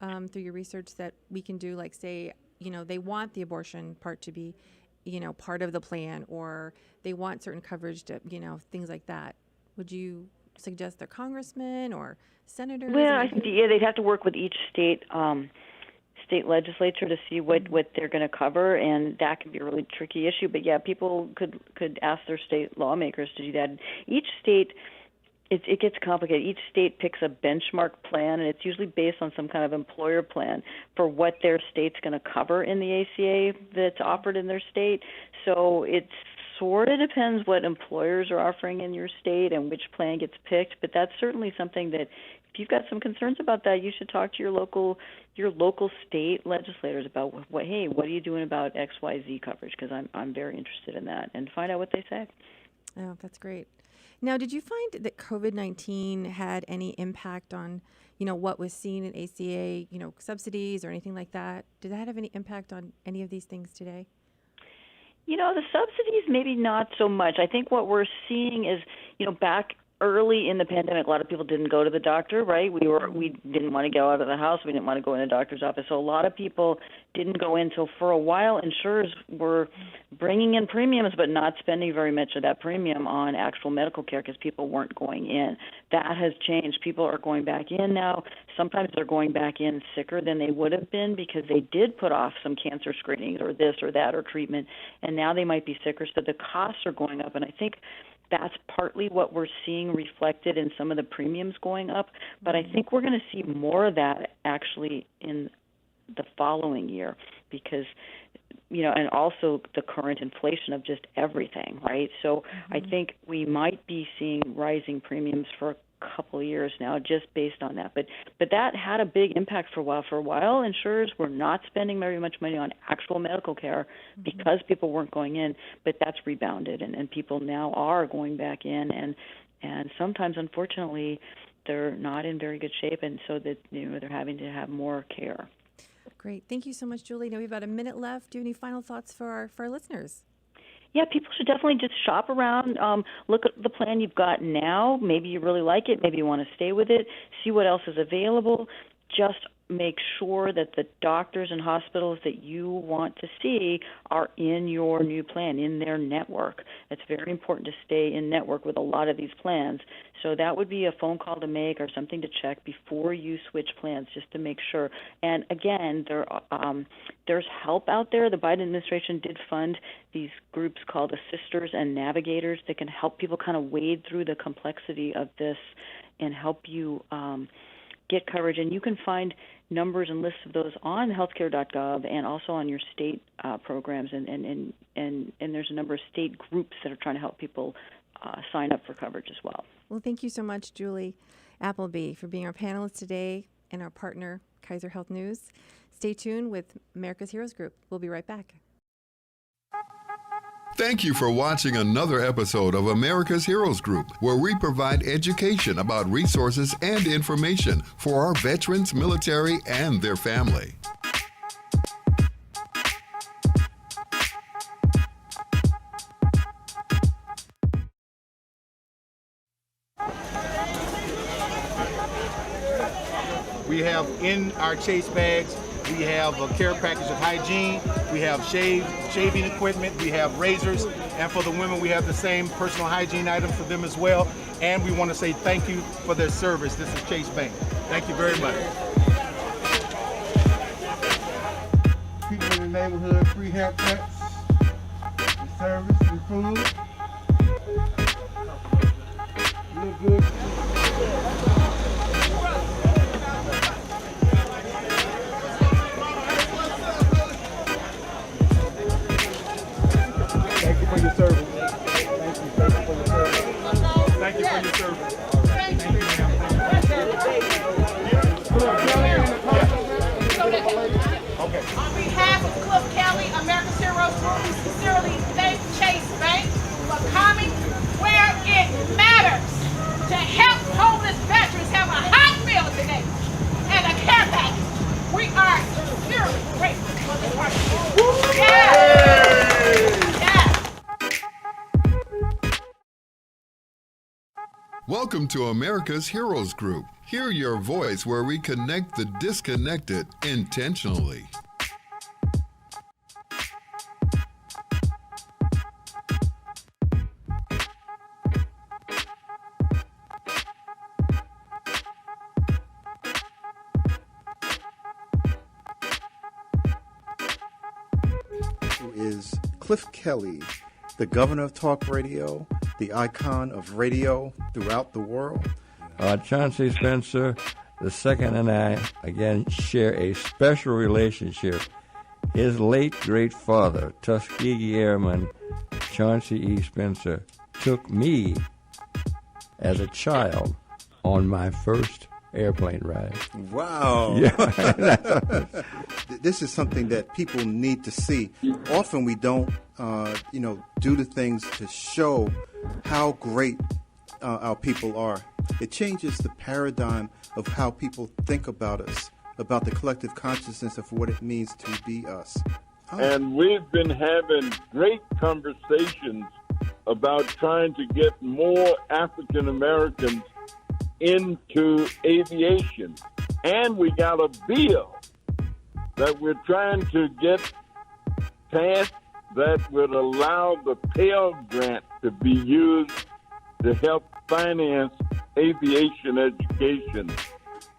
S2: through your research that we can do? Like say, they want the abortion part to be, part of the plan, or they want certain coverage to, things like that. Would you suggest their congressman or senators?
S9: Well, I think they'd have to work with each state legislature to see what they're going to cover, and that can be a really tricky issue. But yeah, people could ask their state lawmakers to do that. Each state, it gets complicated. Each state picks a benchmark plan, and it's usually based on some kind of employer plan for what their state's going to cover in the ACA that's offered in their state. So it sort of depends what employers are offering in your state and which plan gets picked. But that's certainly something that, if you've got some concerns about that, you should talk to your local state legislators about what are you doing about XYZ coverage, because I'm very interested in that, and find out what they say.
S2: Oh, that's great. Now, did you find that COVID-19 had any impact on, what was seen in ACA, subsidies or anything like that? Did that have any impact on any of these things today?
S9: The subsidies, maybe not so much. I think what we're seeing is, back early in the pandemic, a lot of people didn't go to the doctor, right? We didn't want to go out of the house. We didn't want to go in a doctor's office. So a lot of people didn't go in. So for a while, insurers were bringing in premiums but not spending very much of that premium on actual medical care because people weren't going in. That has changed. People are going back in now. Sometimes they're going back in sicker than they would have been because they did put off some cancer screenings or this or that or treatment, and now they might be sicker. So the costs are going up, and I think that's partly what we're seeing reflected in some of the premiums going up. But I think we're going to see more of that actually in the following year because, and also the current inflation of just everything, right? So I think we might be seeing rising premiums for a couple of years now just based on that. But that had a big impact for a while. For a while, insurers were not spending very much money on actual medical care because people weren't going in, but that's rebounded, and people now are going back in, and sometimes, unfortunately, they're not in very good shape, and so that they're having to have more care.
S2: Great. Thank you so much, Julie. Now we have about a minute left. Do you have any final thoughts for our listeners?
S9: Yeah, people should definitely just shop around, look at the plan you've got now. Maybe you really like it. Maybe you want to stay with it. See what else is available. Just make sure that the doctors and hospitals that you want to see are in your new plan, in their network. It's very important to stay in network with a lot of these plans. So that would be a phone call to make or something to check before you switch plans, just to make sure. And again, there's help out there. The Biden administration did fund these groups called Assisters and Navigators that can help people kind of wade through the complexity of this and help you get coverage. And you can find numbers and lists of those on healthcare.gov and also on your state programs. And there's a number of state groups that are trying to help people sign up for coverage as well.
S2: Well, thank you so much, Julie Appleby, for being our panelist today and our partner, Kaiser Health News. Stay tuned with America's Heroes Group. We'll be right back.
S4: Thank you for watching another episode of America's Heroes Group, where we provide education about resources and information for our veterans, military, and their family.
S5: We have in our chase bags, we have a care package of hygiene, we have shaving equipment, we have razors, and for the women we have the same personal hygiene items for them as well. And we want to say thank you for their service. This is Chase Bank. Thank you very much.
S10: People in the neighborhood, free haircuts, and service and food. Look good. Thank you for your service. Thank you for your service. Thank you for your service.
S6: Okay. On behalf of Cliff Kelley, America's Heroes Group, we sincerely thank Chase Bank for coming where it matters to help homeless veterans have a hot meal today and a care package. We are sincerely grateful for this partnership.
S4: Welcome to America's Heroes Group. Hear your voice where we connect the disconnected intentionally.
S7: Who is Cliff Kelley, the governor of talk radio, the icon of radio throughout the world?
S1: Chauncey Spencer II and I, again, share a special relationship. His late great father, Tuskegee Airman Chauncey E. Spencer, took me as a child on my first airplane ride.
S7: Wow.
S1: Yeah.
S7: This is something that people need to see. Often we don't, do the things to show how great our people are. It changes the paradigm of how people think about us, about the collective consciousness of what it means to be us.
S8: And we've been having great conversations about trying to get more African Americans into aviation. And we got a bill that we're trying to get passed that would allow the Pell Grant to be used to help finance aviation education.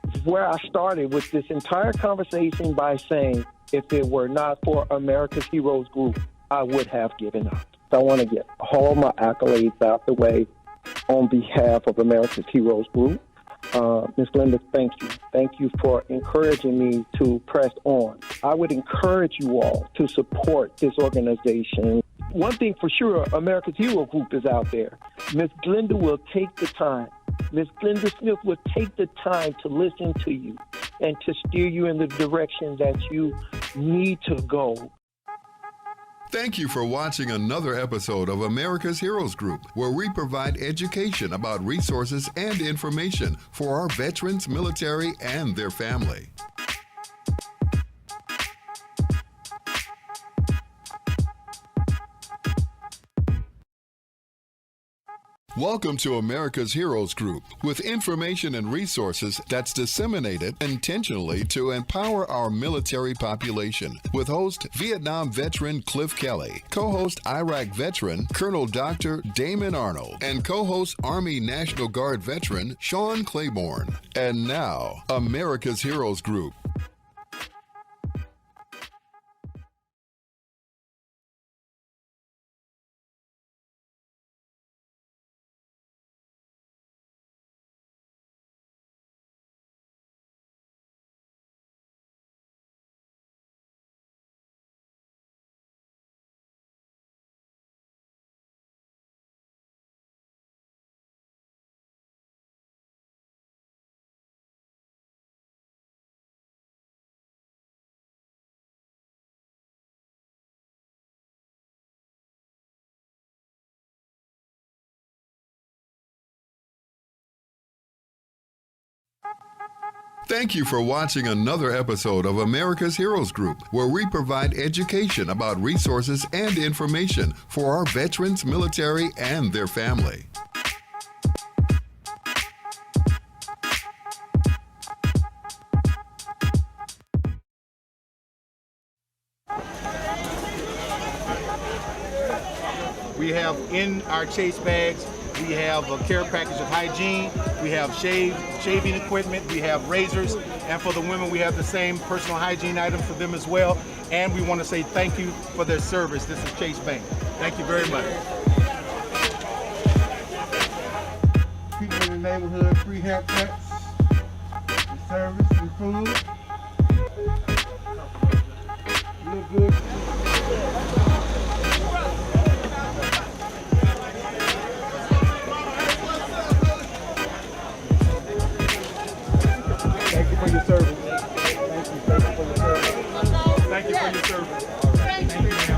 S11: This is where I started with this entire conversation by saying, if it were not for America's Heroes Group, I would have given up. So I want to get all my accolades out the way on behalf of America's Heroes Group. Ms. Glenda, thank you. Thank you for encouraging me to press on. I would encourage you all to support this organization. One thing for sure, America's Hero Group is out there. Ms. Glenda will take the time. Ms. Glenda Smith will take the time to listen to you and to steer you in the direction that you need to go.
S4: Thank you for watching another episode of America's Heroes Group, where we provide education about resources and information for our veterans, military, and their family. Welcome to America's Heroes Group, with information and resources that's disseminated intentionally to empower our military population. With host Vietnam veteran Cliff Kelley, co-host Iraq veteran Colonel Dr. Damon Arnold, and co-host Army National Guard veteran Sean Claiborne. And now, America's Heroes Group. Thank you for watching another episode of America's Heroes Group, where we provide education about resources and information for our veterans, military, and their family.
S5: We have in our chase bags, we have a care package of hygiene, we have shaving equipment, we have razors, and for the women we have the same personal hygiene items for them as well. And we want to say thank you for their service. This is Chase Bank. Thank you very much.
S10: People in the neighborhood, free haircuts, the service, the food. Look good. Thank you for your service. Thank you for your service.
S5: Thank you for your service.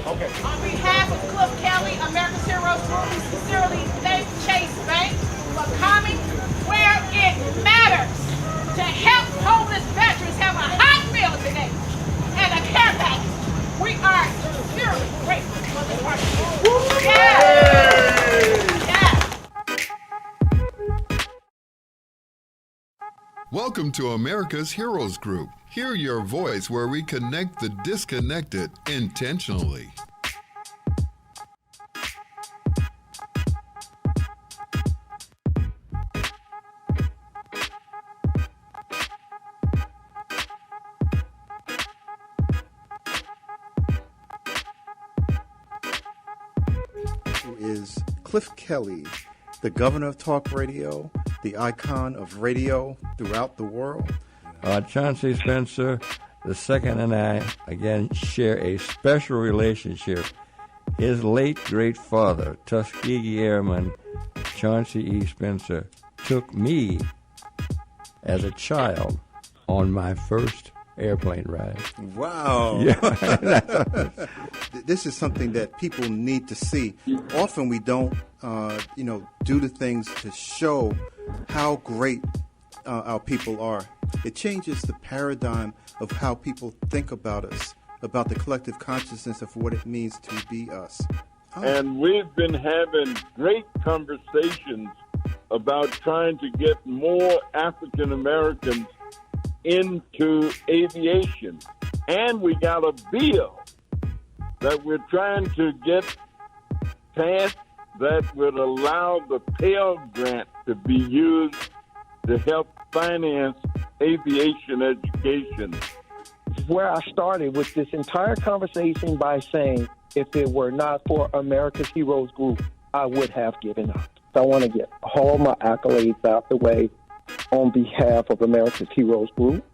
S6: Okay. On behalf of Cliff Kelley, America's Heroes Group, we sincerely thank Chase Bank for coming where it matters to help homeless veterans have a hot meal today and a care package. We are sincerely grateful for this partnership. Yeah.
S4: Welcome to America's Heroes Group. Hear your voice where we connect the disconnected intentionally.
S7: Who is Cliff Kelley, the governor of talk radio, the icon of radio throughout the world?
S1: Chauncey Spencer II and I, again, share a special relationship. His late great father, Tuskegee Airman Chauncey E. Spencer, took me as a child on my first airplane ride.
S7: Wow.
S1: Yeah.
S7: This is something that people need to see. Often we don't, do the things to show how great our people are. It changes the paradigm of how people think about us, about the collective consciousness of what it means to be us.
S8: And we've been having great conversations about trying to get more African Americans into aviation. And we got a bill that we're trying to get passed that would allow the Pell Grant to be used to help finance aviation education.
S11: This is where I started with this entire conversation by saying, if it were not for America's Heroes Group, I would have given up. So I want to get all my accolades out the way on behalf of America's Heroes Group.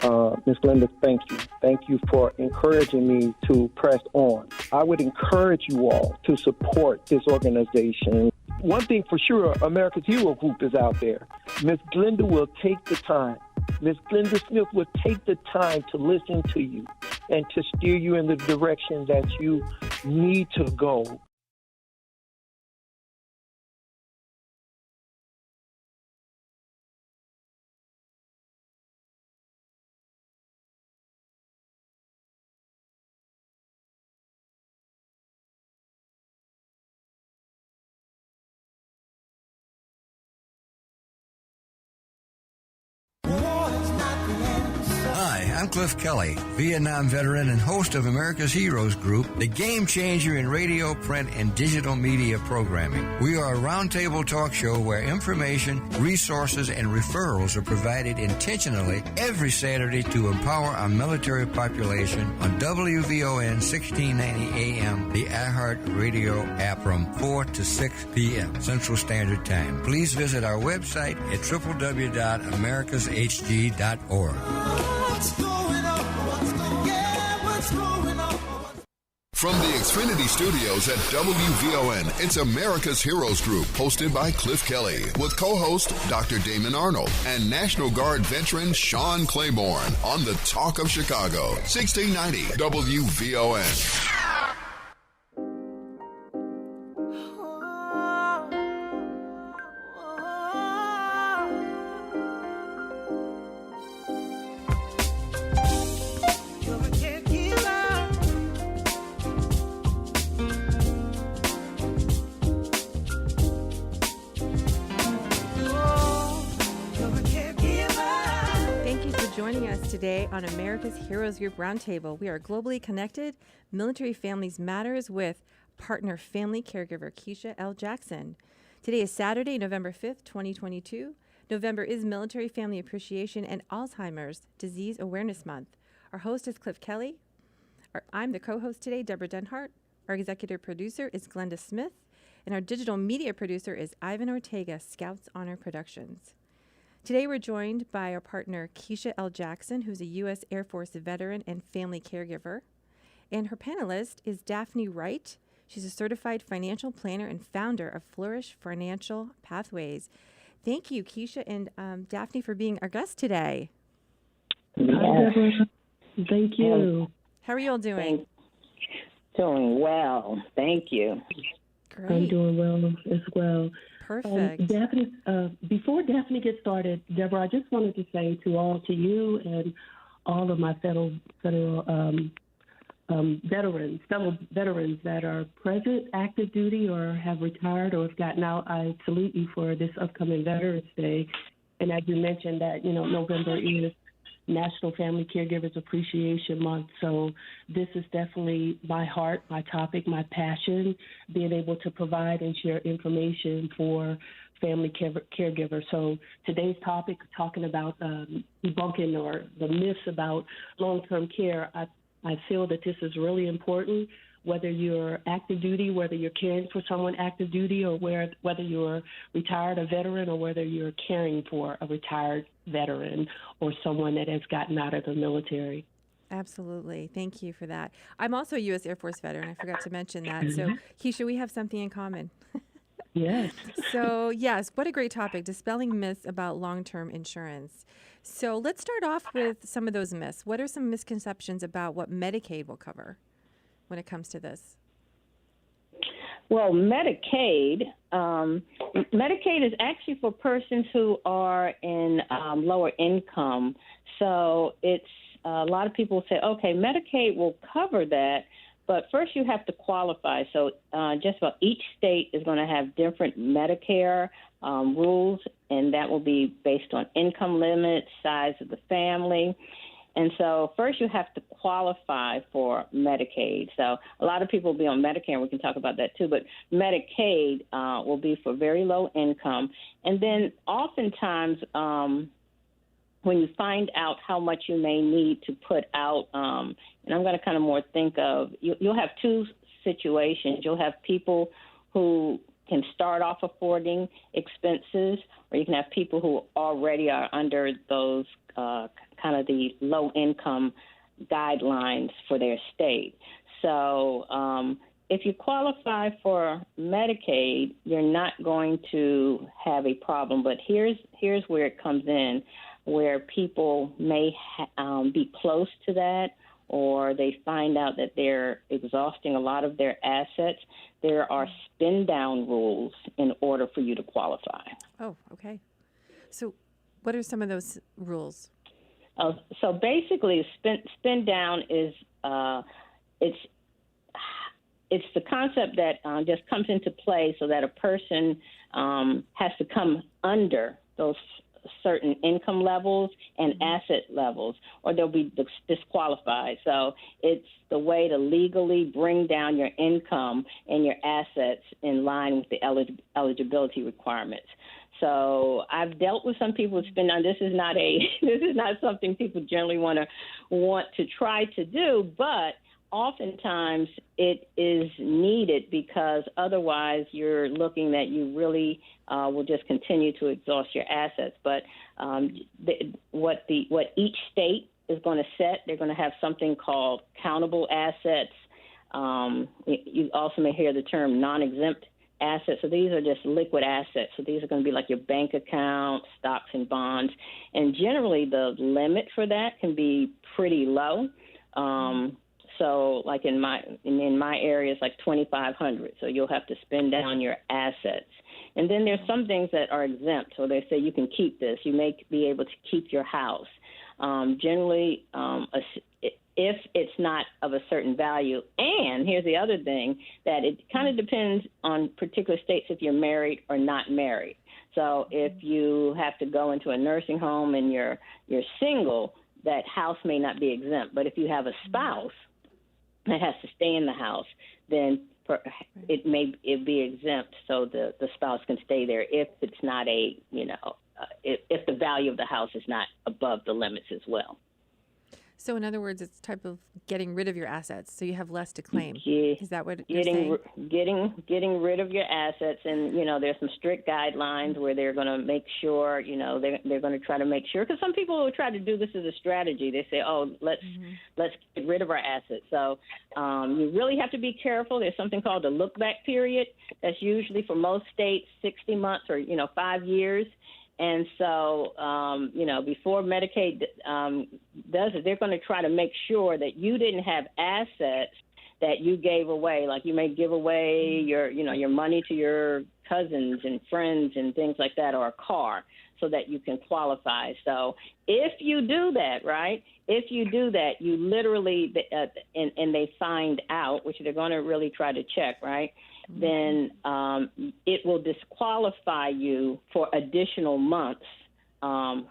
S11: Ms. Glenda, thank you. Thank you for encouraging me to press on. I would encourage you all to support this organization. One thing for sure, America's Hero Group is out there. Ms. Glenda will take the time. Ms. Glenda Smith will take the time to listen to you and to steer you in the direction that you need to go.
S1: Hi, I'm Cliff Kelley, Vietnam veteran and host of America's Heroes Group, the game changer in radio, print, and digital media programming. We are a roundtable talk show where information, resources, and referrals are provided intentionally every Saturday to empower our military population on WVON 1690 AM, the iHeart Radio app from 4 to 6 p.m. Central Standard Time. Please visit our website at www.americashg.org.
S4: From the Xfinity Studios at WVON, it's America's Heroes Group, hosted by Cliff Kelley, with co-host Dr. Damon Arnold and National Guard veteran Sean Claiborne on the Talk of Chicago, 1690 WVON.
S2: today on America's Heroes Group Roundtable. We are globally connected. Military Families Matters with partner family caregiver Keisha L. Jackson. Today is Saturday, November 5th, 2022. November is Military Family Appreciation and Alzheimer's Disease Awareness Month. Our host is Cliff Kelley. I'm the co-host today, Debra Denhart. Our executive producer is Glenda Smith. And our digital media producer is Ivan Ortega, Scouts Honor Productions. Today we're joined by our partner Keisha L. Jackson, who's a U.S. Air Force veteran and family caregiver. And her panelist is Daphne Wright. She's a certified financial planner and founder of Flourish Financial Pathways. Thank you, Keisha and Daphne, for being our guest today.
S12: Yes. Thank you.
S2: How are you all doing?
S12: Doing well. Thank you.
S2: Great.
S12: I'm doing well as well.
S2: Perfect.
S12: Daphne, before Daphne gets started, Debra, I just wanted to say to you and all of my fellow veterans that are present, active duty, or have retired or have gotten out, I salute you for this upcoming Veterans Day. And as you mentioned that, November is National Family Caregivers Appreciation Month. So this is definitely my heart, my topic, my passion, being able to provide and share information for family caregivers. So today's topic, talking about debunking or the myths about long-term care, I feel that this is really important, whether you're active duty, whether you're caring for someone active duty, or whether you're retired, a veteran, or whether you're caring for a retired veteran or someone that has gotten out of the military.
S2: Absolutely. Thank you for that. I'm also a U.S. Air Force veteran. I forgot to mention that. So, Keisha, we have something in common.
S12: Yes.
S2: So, yes, what a great topic, dispelling myths about long-term insurance. So let's start off with some of those myths. What are some misconceptions about what Medicaid will cover when it comes to this?
S12: Well, Medicaid is actually for persons who are in lower income. So it's a lot of people say, okay, Medicaid will cover that, but first you have to qualify. So just about each state is going to have different Medicare rules, and that will be based on income limits, size of the family. And so first you have to qualify for Medicaid. So a lot of people will be on Medicare, and we can talk about that too, but Medicaid will be for very low income. And then oftentimes when you find out how much you may need to put out, and I'm going to kind of more think of, you'll have two situations. You'll have people who can start off affording expenses, or you can have people who already are under those kind of the low-income guidelines for their state. So if you qualify for Medicaid, you're not going to have a problem. But here's where it comes in, where people may be close to that, or they find out that they're exhausting a lot of their assets. There are spin-down rules in order for you to qualify.
S2: Oh, okay. So what are some of those rules?
S12: So basically, spin down is it's the concept that just comes into play so that a person has to come under those certain income levels and asset levels, or they'll be disqualified. So it's the way to legally bring down your income and your assets in line with the eligibility requirements. So I've dealt with some people who spin down. This is not something people generally want to try to do, but oftentimes it is needed, because otherwise you're looking that you really will just continue to exhaust your assets. But what each state is going to set, they're going to have something called countable assets. You also may hear the term non-exempt assets. So these are just liquid assets. So these are going to be like your bank account, stocks and bonds. And generally the limit for that can be pretty low. So like in my area, it's like $2,500. So you'll have to spend down your assets. And then there's some things that are exempt. So they say you can keep this. You may be able to keep your house. Generally, if it's not of a certain value. And here's the other thing, that it kind of depends on particular states if you're married or not married. So if you have to go into a nursing home and you're single, that house may not be exempt. But if you have a spouse that has to stay in the house, then it be exempt, so the spouse can stay there if it's not if the value of the house is not above the limits as well.
S2: So in other words, it's a type of getting rid of your assets, so you have less to claim.
S12: Yeah,
S2: is that what you're saying?
S12: Getting rid of your assets, and there's some strict guidelines where they're going to make sure, they're going to try to make sure, because some people will try to do this as a strategy. They say, oh, let's get rid of our assets. So you really have to be careful. There's something called the look back period. That's usually for most states 60 months or 5 years. And so, before Medicaid does it, they're going to try to make sure that you didn't have assets that you gave away. Like you may give away your money to your cousins and friends and things like that, or a car, so that you can qualify. So if you do that, right, you literally, and they find out, which they're going to really try to check, right, then it will disqualify you for additional months that,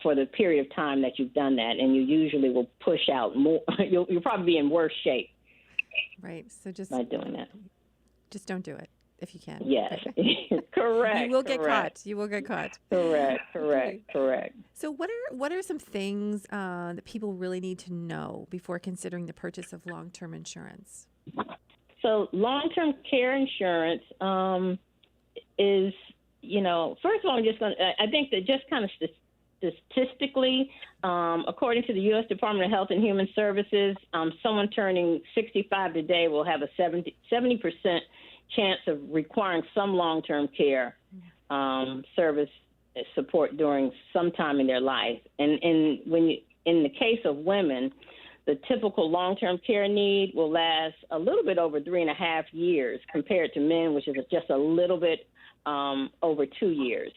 S12: for the period of time that you've done that, and you usually will push out more. You'll probably be in worse shape.
S2: Right. So just
S12: by doing that.
S2: Just don't do it if you can.
S12: Yes. Correct.
S2: You will get caught. You will get caught.
S12: Correct.
S2: So what are some things that people really need to know before considering the purchase of long-term insurance?
S12: So long-term care insurance is, first of all, I think that just kind of statistically, according to the U.S. Department of Health and Human Services, someone turning 65 today will have a 70% chance of requiring some long-term care service support during some time in their life. And in the case of women, the typical long-term care need will last a little bit over 3.5 years compared to men, which is just a little bit over 2 years.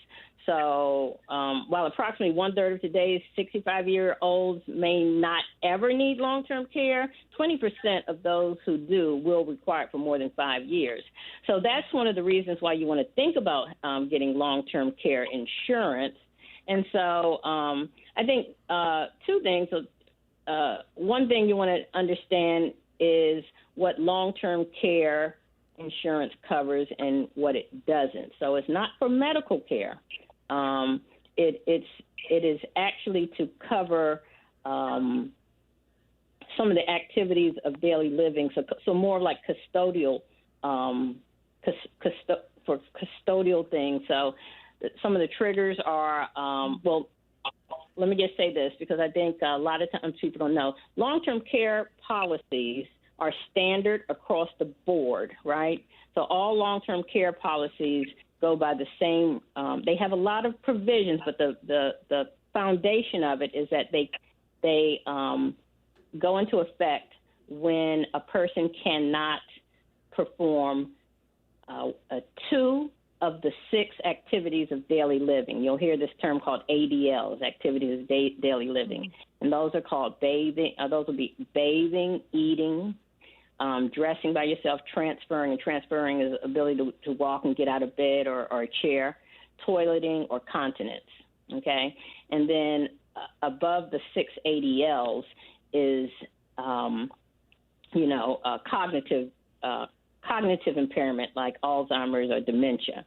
S12: So while approximately 1/3 of today's 65-year-olds may not ever need long-term care, 20% of those who do will require it for more than 5 years. So that's one of the reasons why you want to think about getting long-term care insurance. And so I think two things. One thing you want to understand is what long-term care insurance covers and what it doesn't. So it's not for medical care. It is actually to cover some of the activities of daily living. So more like custodial for custodial things. So some of the triggers are let me just say this, because I think a lot of times people don't know. Long-term care policies are standard across the board, right? So all long-term care policies go by the same. They have a lot of provisions, but the foundation of it is that they go into effect when a person cannot perform 2 of the 6 activities of daily living. You'll hear this term called ADLs, activities of daily living, and those are called bathing. Those will be bathing, eating, dressing by yourself, transferring is ability to walk and get out of bed or a chair, toileting, or continence, okay? And then above the 6 ADLs is, cognitive impairment like Alzheimer's or dementia.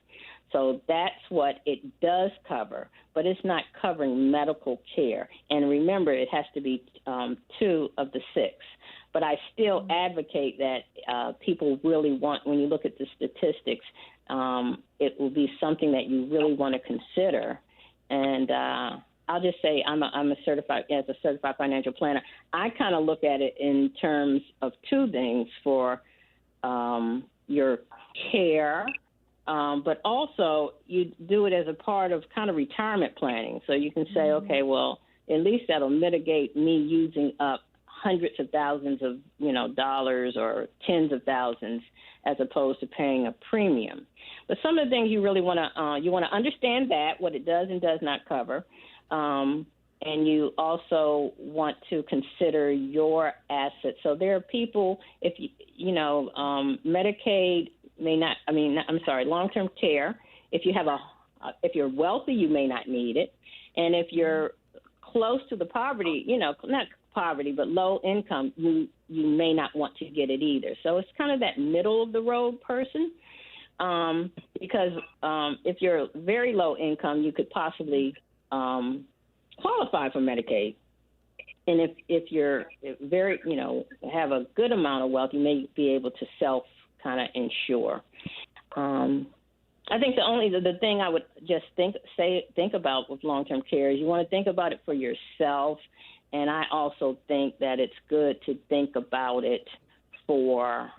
S12: So that's what it does cover, but it's not covering medical care. And remember, it has to be 2 of the 6. But I still advocate that people really want, when you look at the statistics, it will be something that you really want to consider. And I'll just say as a certified financial planner, I kind of look at it in terms of 2 things for your care, but also you do it as a part of kind of retirement planning. So you can say, okay, well, at least that'll mitigate me using up hundreds of thousands of dollars or tens of thousands, as opposed to paying a premium. But some of the things you really want to understand that what it does and does not cover, and you also want to consider your assets. So there are people, if Medicaid may not. Long-term care. If you have a if you're wealthy, you may not need it. And if you're close to the poverty, not poverty, but low income, you may not want to get it either. So it's kind of that middle of the road person. Because if you're very low income, you could possibly qualify for Medicaid. And if you're very, have a good amount of wealth, you may be able to self kind of insure. I think the thing I would just think about with long-term care is you want to think about it for yourself. And I also think that it's good to think about it for,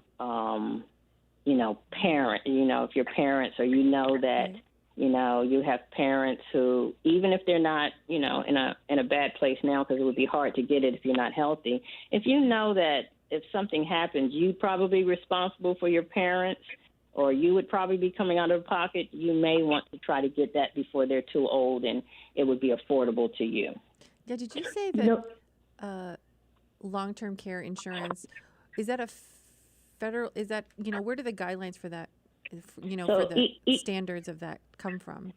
S12: parent, if your parents, or that, you have parents who, even if they're not, in a bad place now, because it would be hard to get it if you're not healthy. If you know that if something happens, you'd probably be responsible for your parents, or you would probably be coming out of pocket, you may want to try to get that before they're too old and it would be affordable to you.
S2: Yeah, did you say that long-term care insurance, is that a federal, where do the guidelines for that, for the standards of that come from?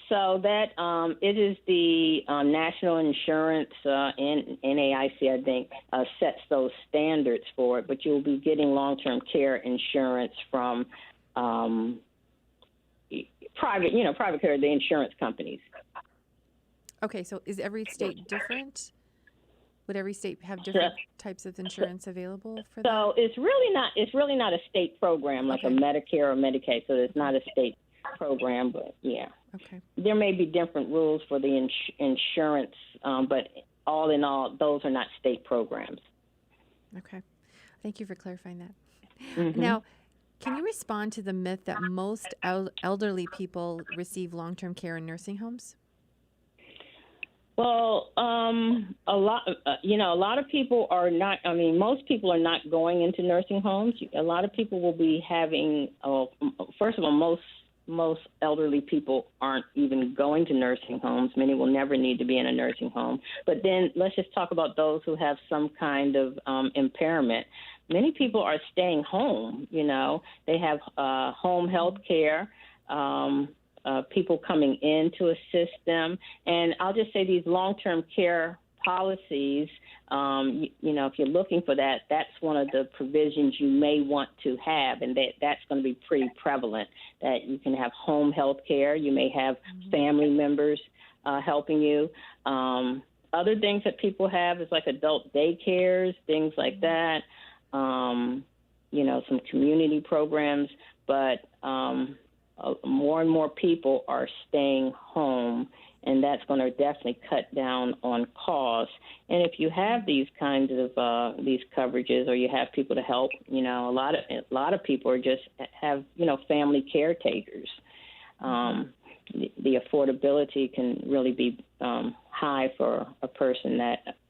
S12: So that it is the National Insurance, NAIC, I think, sets those standards for it. But you'll be getting long-term care insurance from private care, the insurance companies. Okay,
S2: so is every state different? Would every state have different types of insurance available for that?
S12: So it's really not a state program like a Medicare or Medicaid. So it's not a state program, but yeah.
S2: Okay.
S12: There may be different rules for the insurance, but all in all, those are not state programs.
S2: Okay. Thank you for clarifying that.
S12: Mm-hmm.
S2: Now, can you respond to the myth that most elderly people receive long-term care in nursing homes?
S12: Well, a lot of people are not. I mean, most people are not going into nursing homes. A lot of people will be having. First of all, most elderly people aren't even going to nursing homes. Many will never need to be in a nursing home. But then let's just talk about those who have some kind of impairment. Many people are staying home. They have home health care. People coming in to assist them. And I'll just say these long-term care policies, if you're looking for that, that's one of the provisions you may want to have, and that's going to be pretty prevalent, that you can have home health care. You may have family members helping you. Other things that people have is like adult daycares, things like that, some community programs, but more and more people are staying home, and that's going to definitely cut down on costs. And if you have these kinds of these coverages, or you have people to help, a lot of people are just have family caretakers. The affordability can really be high for a person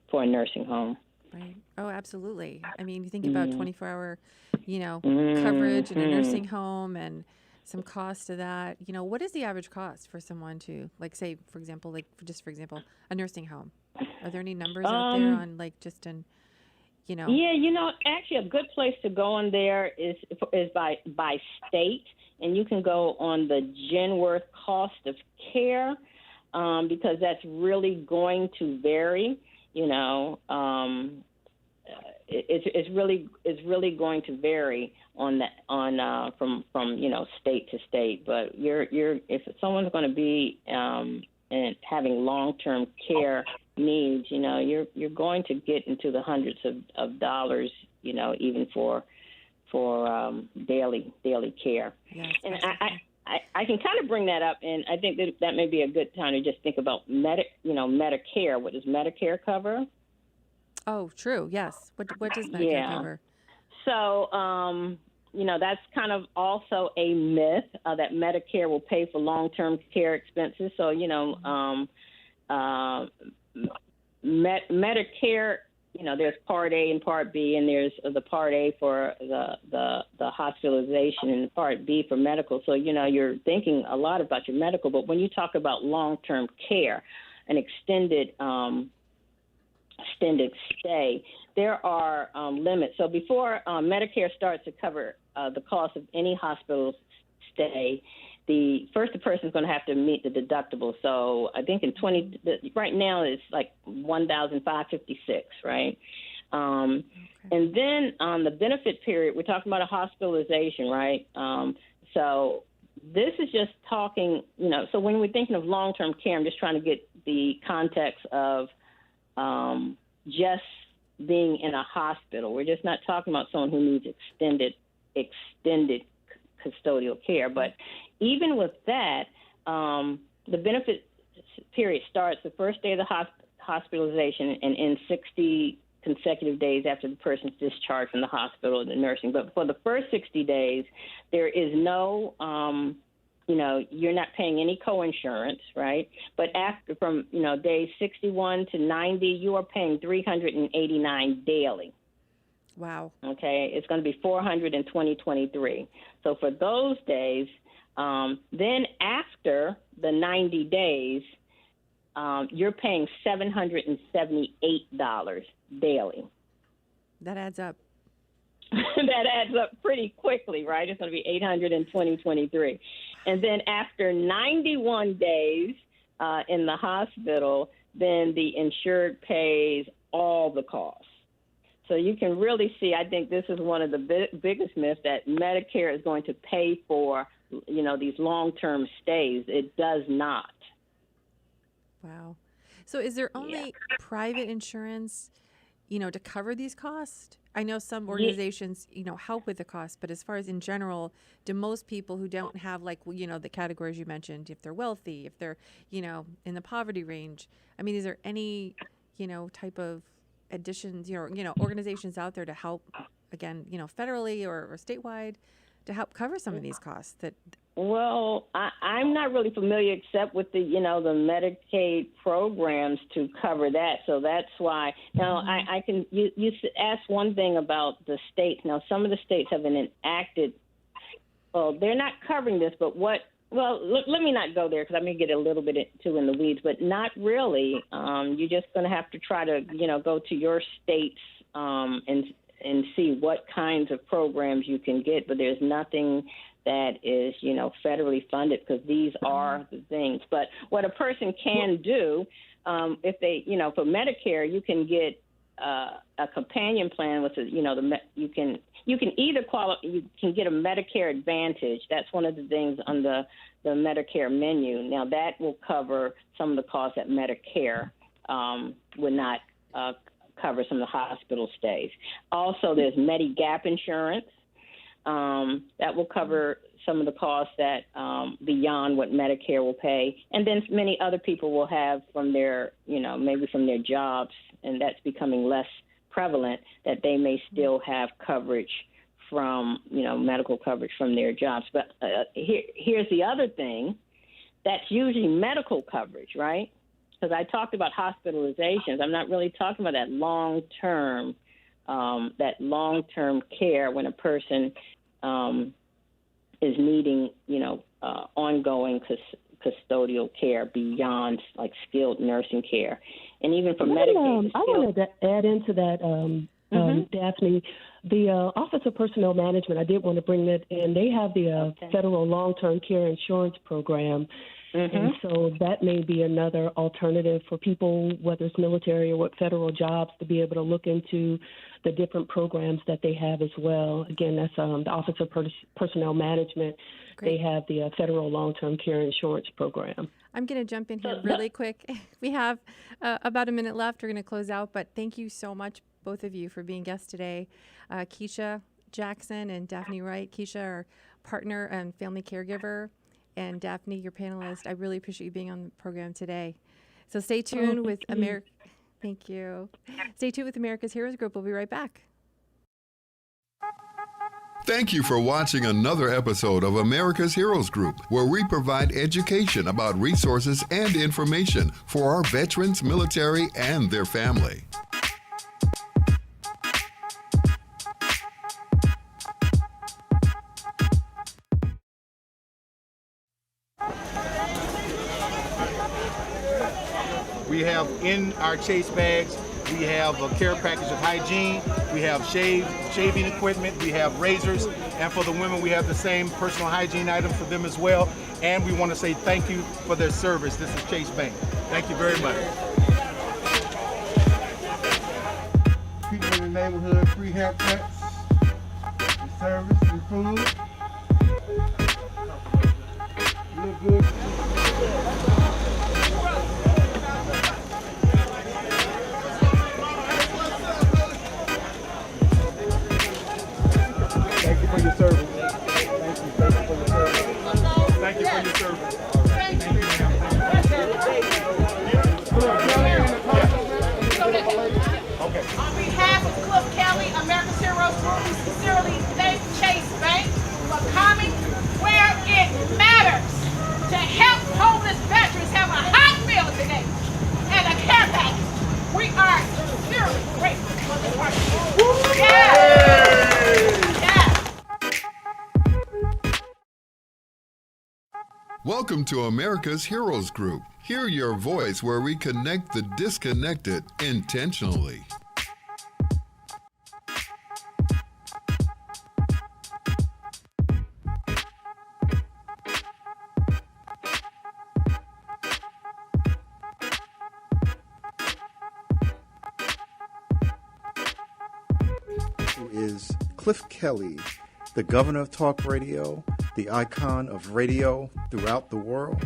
S12: for a nursing home.
S2: Right. Oh, absolutely. I mean, you think about 24-hour, coverage in a nursing home and some cost to that. What is the average cost for someone to, say, for example, a nursing home? Are there any numbers out there on,
S12: Yeah, actually a good place to go on there is by state, and you can go on the Genworth cost of care, because that's really going to vary. It's really going to vary from state to state. But if someone's going to be and having long-term care needs, you're going to get into the hundreds of dollars, even for daily care.
S2: Yes,
S12: and I can kind of bring that up, and I think that may be a good time to just think about Medicare. What does Medicare cover?
S2: Oh, true. Yes. What does Medicare cover?
S12: So, that's kind of also a myth that Medicare will pay for long-term care expenses. So, Medicare, there's Part A and Part B, and there's the Part A for the hospitalization and Part B for medical. So, you're thinking a lot about your medical, but when you talk about long-term care, an extended stay, there are limits. So before Medicare starts to cover the cost of any hospital stay, the person's going to have to meet the deductible. So I think right now it's like $1,556, right? And then on the benefit period, we're talking about a hospitalization, right? So this is just talking, so when we're thinking of long-term care, I'm just trying to get the context of just being in a hospital. We're just not talking about someone who needs extended custodial care. But even with that, the benefit period starts the first day of the hospitalization and ends 60 consecutive days after the person's discharged from the hospital or the nursing. But for the first 60 days, there is no, you're not paying any coinsurance, right? But after from, days 61 to 90, you are paying $389 daily.
S2: Wow.
S12: Okay, it's going to be $400 in 2023. So for those days, then after the 90 days, you're paying $778 daily.
S2: That adds up.
S12: That adds up pretty quickly, right? It's going to be $800 in 2023. And then after 91 days in the hospital, then the insured pays all the costs. So you can really see, I think this is one of the biggest myths, that Medicare is going to pay for, these long-term stays. It does not.
S2: Wow. So is there only private insurance, to cover these costs? I know some organizations, help with the cost, but as far as in general, do most people who don't have the categories you mentioned, if they're wealthy, if they're, in the poverty range, is there any, type of additions, organizations out there to help, again, federally or statewide, to help cover some of these costs that?
S12: Well, I'm not really familiar except with the, the Medicaid programs to cover that. So that's why. Now, I can, you asked one thing about the states. Now, some of the states have been enacted, well, they're not covering this, but let me not go there because I may get a little bit too in the weeds, but not really. You're just going to have to try to, go to your states and see what kinds of programs you can get, but there's nothing that is, federally funded, because these are the things. But what a person can do, if they, for Medicare, you can get a companion plan with, you can either you can get a Medicare Advantage. That's one of the things on the Medicare menu. Now that will cover some of the costs that Medicare would not cover, some of the hospital stays. Also, there's Medigap insurance. That will cover some of the costs that beyond what Medicare will pay. And then many other people will have from their, maybe from their jobs, and that's becoming less prevalent, that they may still have coverage from, medical coverage from their jobs. But here's the other thing. That's usually medical coverage, right? Because I talked about hospitalizations. I'm not really talking about that long-term care when a person is needing, ongoing custodial care beyond skilled nursing care, and even for Medicaid.
S13: I wanted to add into that, Daphne, the Office of Personnel Management. I did want to bring that in. They have the federal long-term care insurance program. And so that may be another alternative for people, whether it's military or what federal jobs, to be able to look into the different programs that they have as well. Again, that's the Office of Personnel Management. Great. They have the federal long-term care insurance program.
S2: I'm going to jump in here really quick. We have about a minute left. We're going to close out, but thank you so much, both of you, for being guests today. Keisha Jackson and Daphne Wright. Keisha, our partner and family caregiver, and Daphne, your panelist. I really appreciate you being on the program today. So stay tuned with America. Thank you. Stay tuned with America's Heroes Group. We'll be right back.
S4: Thank you for watching another episode of America's Heroes Group, where we provide education about resources and information for our veterans, military, and their family.
S5: We have in our chase bags We have a care package of hygiene. We have shaving equipment. We have razors. And for the women, we have the same personal hygiene items for them as well. And we want to say thank you for their service. This is Chase Bank. Thank you very much.
S10: People in the neighborhood, free haircuts, and service, and food. Look good.
S5: Thank you for your service. Thank you for your service. Thank you for your service. Thank you,
S6: Okay. On behalf of Cliff Kelley, America's Heroes Group, we sincerely thank Chase Bank for coming where it matters to help homeless veterans have a hot meal today and a care package. We are sincerely grateful for this partnership.
S4: Welcome to America's Heroes Group. Hear your voice where we connect the disconnected intentionally.
S7: Who is Cliff Kelley, the governor of talk radio, the icon of radio throughout the world?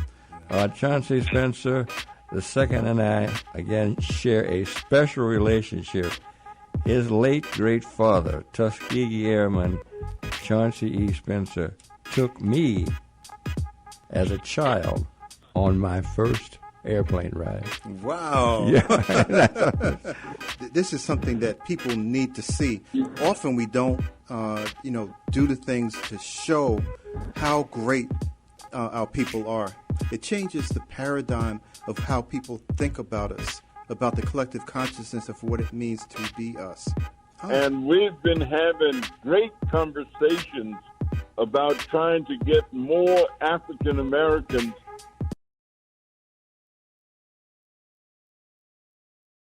S1: Chauncey Spencer II and I, again, share a special relationship. His late great father, Tuskegee Airman Chauncey E. Spencer, took me as a child on my first airplane ride.
S7: Wow.
S1: Yeah.
S7: This is something that people need to see. Often we don't, do the things to show how great our people are. It changes the paradigm of how people think about us, about the collective consciousness of what it means to be us.
S8: And we've been having great conversations about trying to get more African Americans.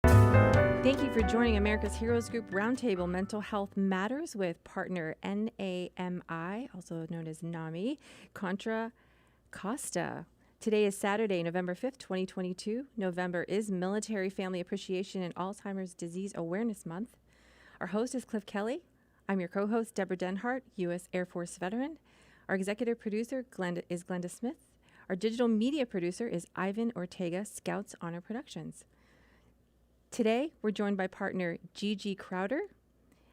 S2: Thank you for joining America's Heroes Group Roundtable Mental Health Matters with partner NAMI, also known as NAMI, Contra, Costa. Today is Saturday, November 5th, 2022. November is Military Family Appreciation and Alzheimer's Disease Awareness Month. Our host is Cliff Kelley. I'm your co-host, Debra Denhart, U.S. Air Force veteran. Our executive producer is Glenda Smith. Our digital media producer is Ivan Ortega, Scouts Honor Productions. Today, we're joined by partner Gigi Crowder,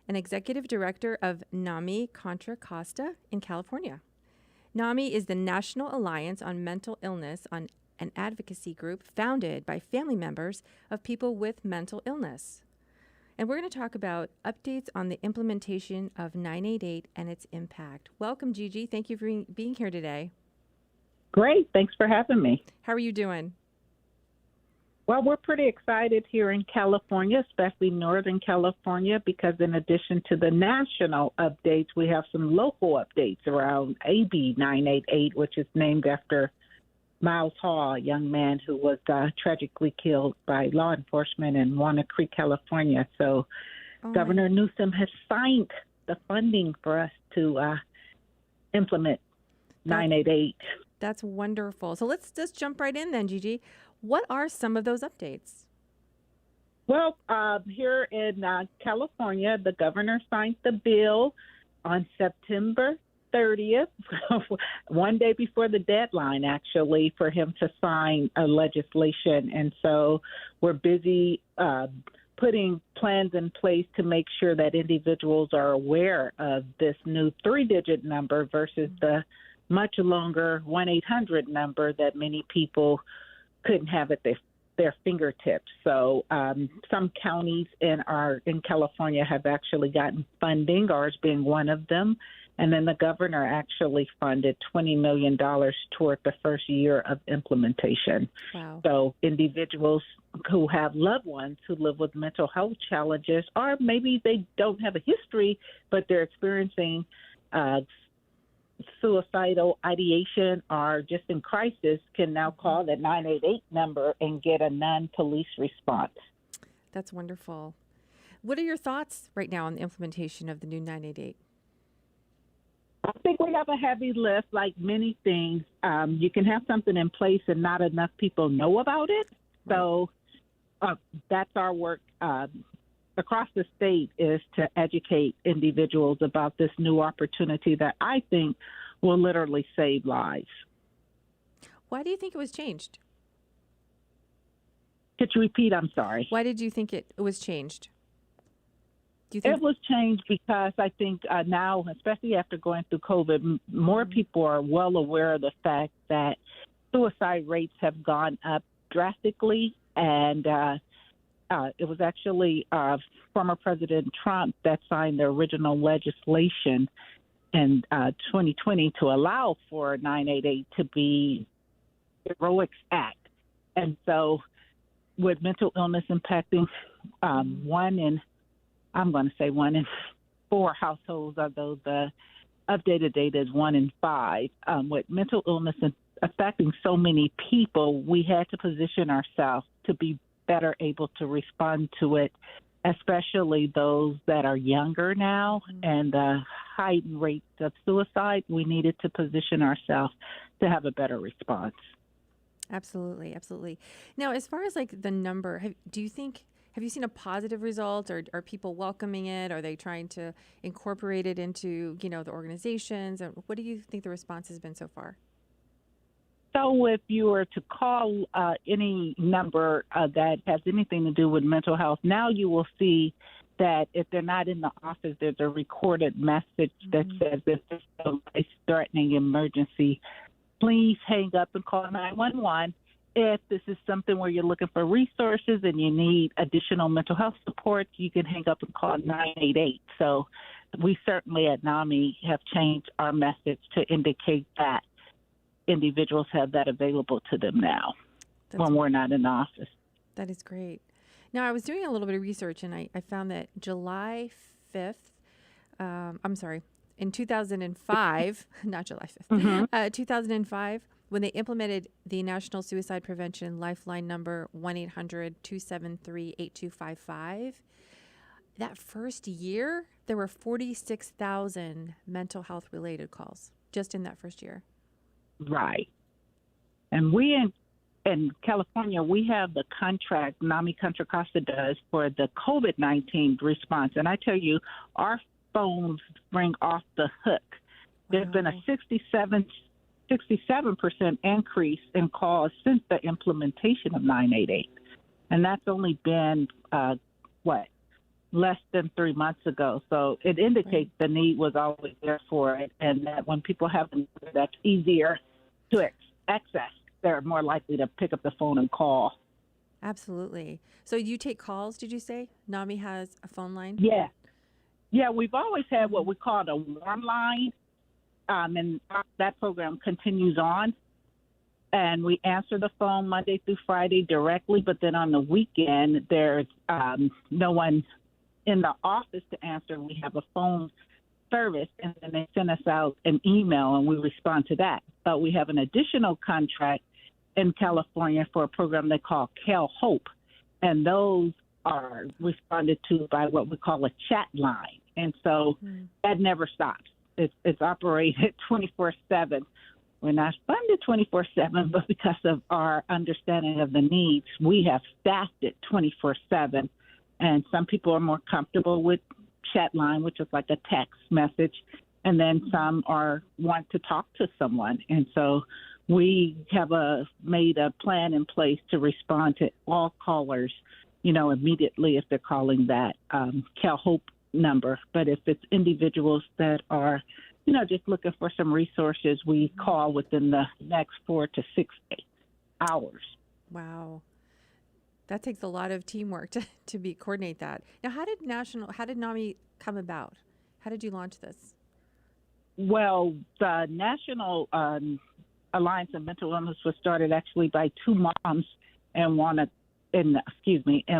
S2: an executive director of NAMI Contra Costa in California. NAMI is the National Alliance on Mental Illness, an advocacy group founded by family members of people with mental illness. And we're going to talk about updates on the implementation of 988 and its impact. Welcome, Gigi. Thank you for being here today.
S14: Great. Thanks for having me.
S2: How are you doing?
S14: Well, we're pretty excited here in California, especially Northern California, because in addition to the national updates, we have some local updates around AB 988, which is named after Miles Hall, a young man who was tragically killed by law enforcement in Walnut Creek, California. So Governor Newsom has signed the funding for us to implement 988.
S2: That's wonderful. So let's just jump right in then, Gigi. What are some of those updates?
S14: Well, here in California, the governor signed the bill on September 30th, one day before the deadline, actually, for him to sign a legislation. And so we're busy putting plans in place to make sure that individuals are aware of this new 3-digit number versus the much longer 1-800 number that many people couldn't have at their fingertips. So some counties in California have actually gotten funding, ours being one of them. And then the governor actually funded $20 million toward the first year of implementation.
S2: Wow.
S14: So individuals who have loved ones who live with mental health challenges, or maybe they don't have a history, but they're experiencing suicidal ideation or just in crisis, can now call the 988 number and get a non-police response.
S2: That's wonderful. What are your thoughts right now on the implementation of the new 988?
S14: I think we have a heavy lift, like many things. You can have something in place and not enough people know about it. Right. So that's our work across the state, is to educate individuals about this new opportunity that I think will literally save lives.
S2: Why do you think it was changed?
S14: Could you repeat? I'm sorry.
S2: Why did you think it was changed? Do you think
S14: it was changed because I think now, especially after going through COVID, more people are well aware of the fact that suicide rates have gone up drastically. And it was actually former President Trump that signed the original legislation in 2020 to allow for 988 to be a heroic act. And so with mental illness impacting one in 4 households, although the updated data is 1 in 5. With mental illness affecting so many people, we had to position ourselves to be better able to respond to it, especially those that are younger now, and the heightened rates of suicide. We needed to position ourselves to have a better response.
S2: Absolutely, absolutely. Now, as far as like the number, have you seen a positive result, or are people welcoming it? Are they trying to incorporate it into, the organizations? What do you think the response has been so far?
S14: So if you were to call any number that has anything to do with mental health, now you will see that if they're not in the office, there's a recorded message that says, if there's a life-threatening emergency, please hang up and call 911. If this is something where you're looking for resources and you need additional mental health support, you can hang up and call 988. So we certainly at NAMI have changed our message to indicate that individuals have that available to them now when we're not in the office.
S2: That is great. Now, I was doing a little bit of research, and I found that July 5th, in 2005, not July 5th, 2005, when they implemented the National Suicide Prevention Lifeline number 1-800-273-8255, that first year, there were 46,000 mental health-related calls just in that first year.
S14: Right. And we in California, we have the contract NAMI Contra Costa does for the COVID-19 response. And I tell you, our phones ring off the hook. There's been a 67% increase in calls since the implementation of 988. And that's only been, less than 3 months ago. So it indicates the need was always there for it, and that when people have a number that's easier to access, they're more likely to pick up the phone and call.
S2: Absolutely. So you take calls, did you say? NAMI has a phone line?
S14: Yeah. Yeah, we've always had what we call a warm line, and that program continues on. And we answer the phone Monday through Friday directly, but then on the weekend, there's no one in the office to answer. We have a phone service, and then they send us out an email, and we respond to that. But we have an additional contract in California for a program they call Hope, and those are responded to by what we call a chat line. And so that never stops. It's operated 24/7. We're not funded 24/7, but because of our understanding of the needs, we have staffed it 24/7. And some people are more comfortable with chat line, which is like a text message, and then some want to talk to someone. And so we have made a plan in place to respond to all callers, immediately if they're calling that Hope number. But if it's individuals that are, just looking for some resources, we call within the next 4 to 6 hours.
S2: Wow. That takes a lot of teamwork to coordinate that. Now, how did NAMI come about? How did you launch this?
S14: Well, the National Alliance of Mental Illness was started actually by 2 moms in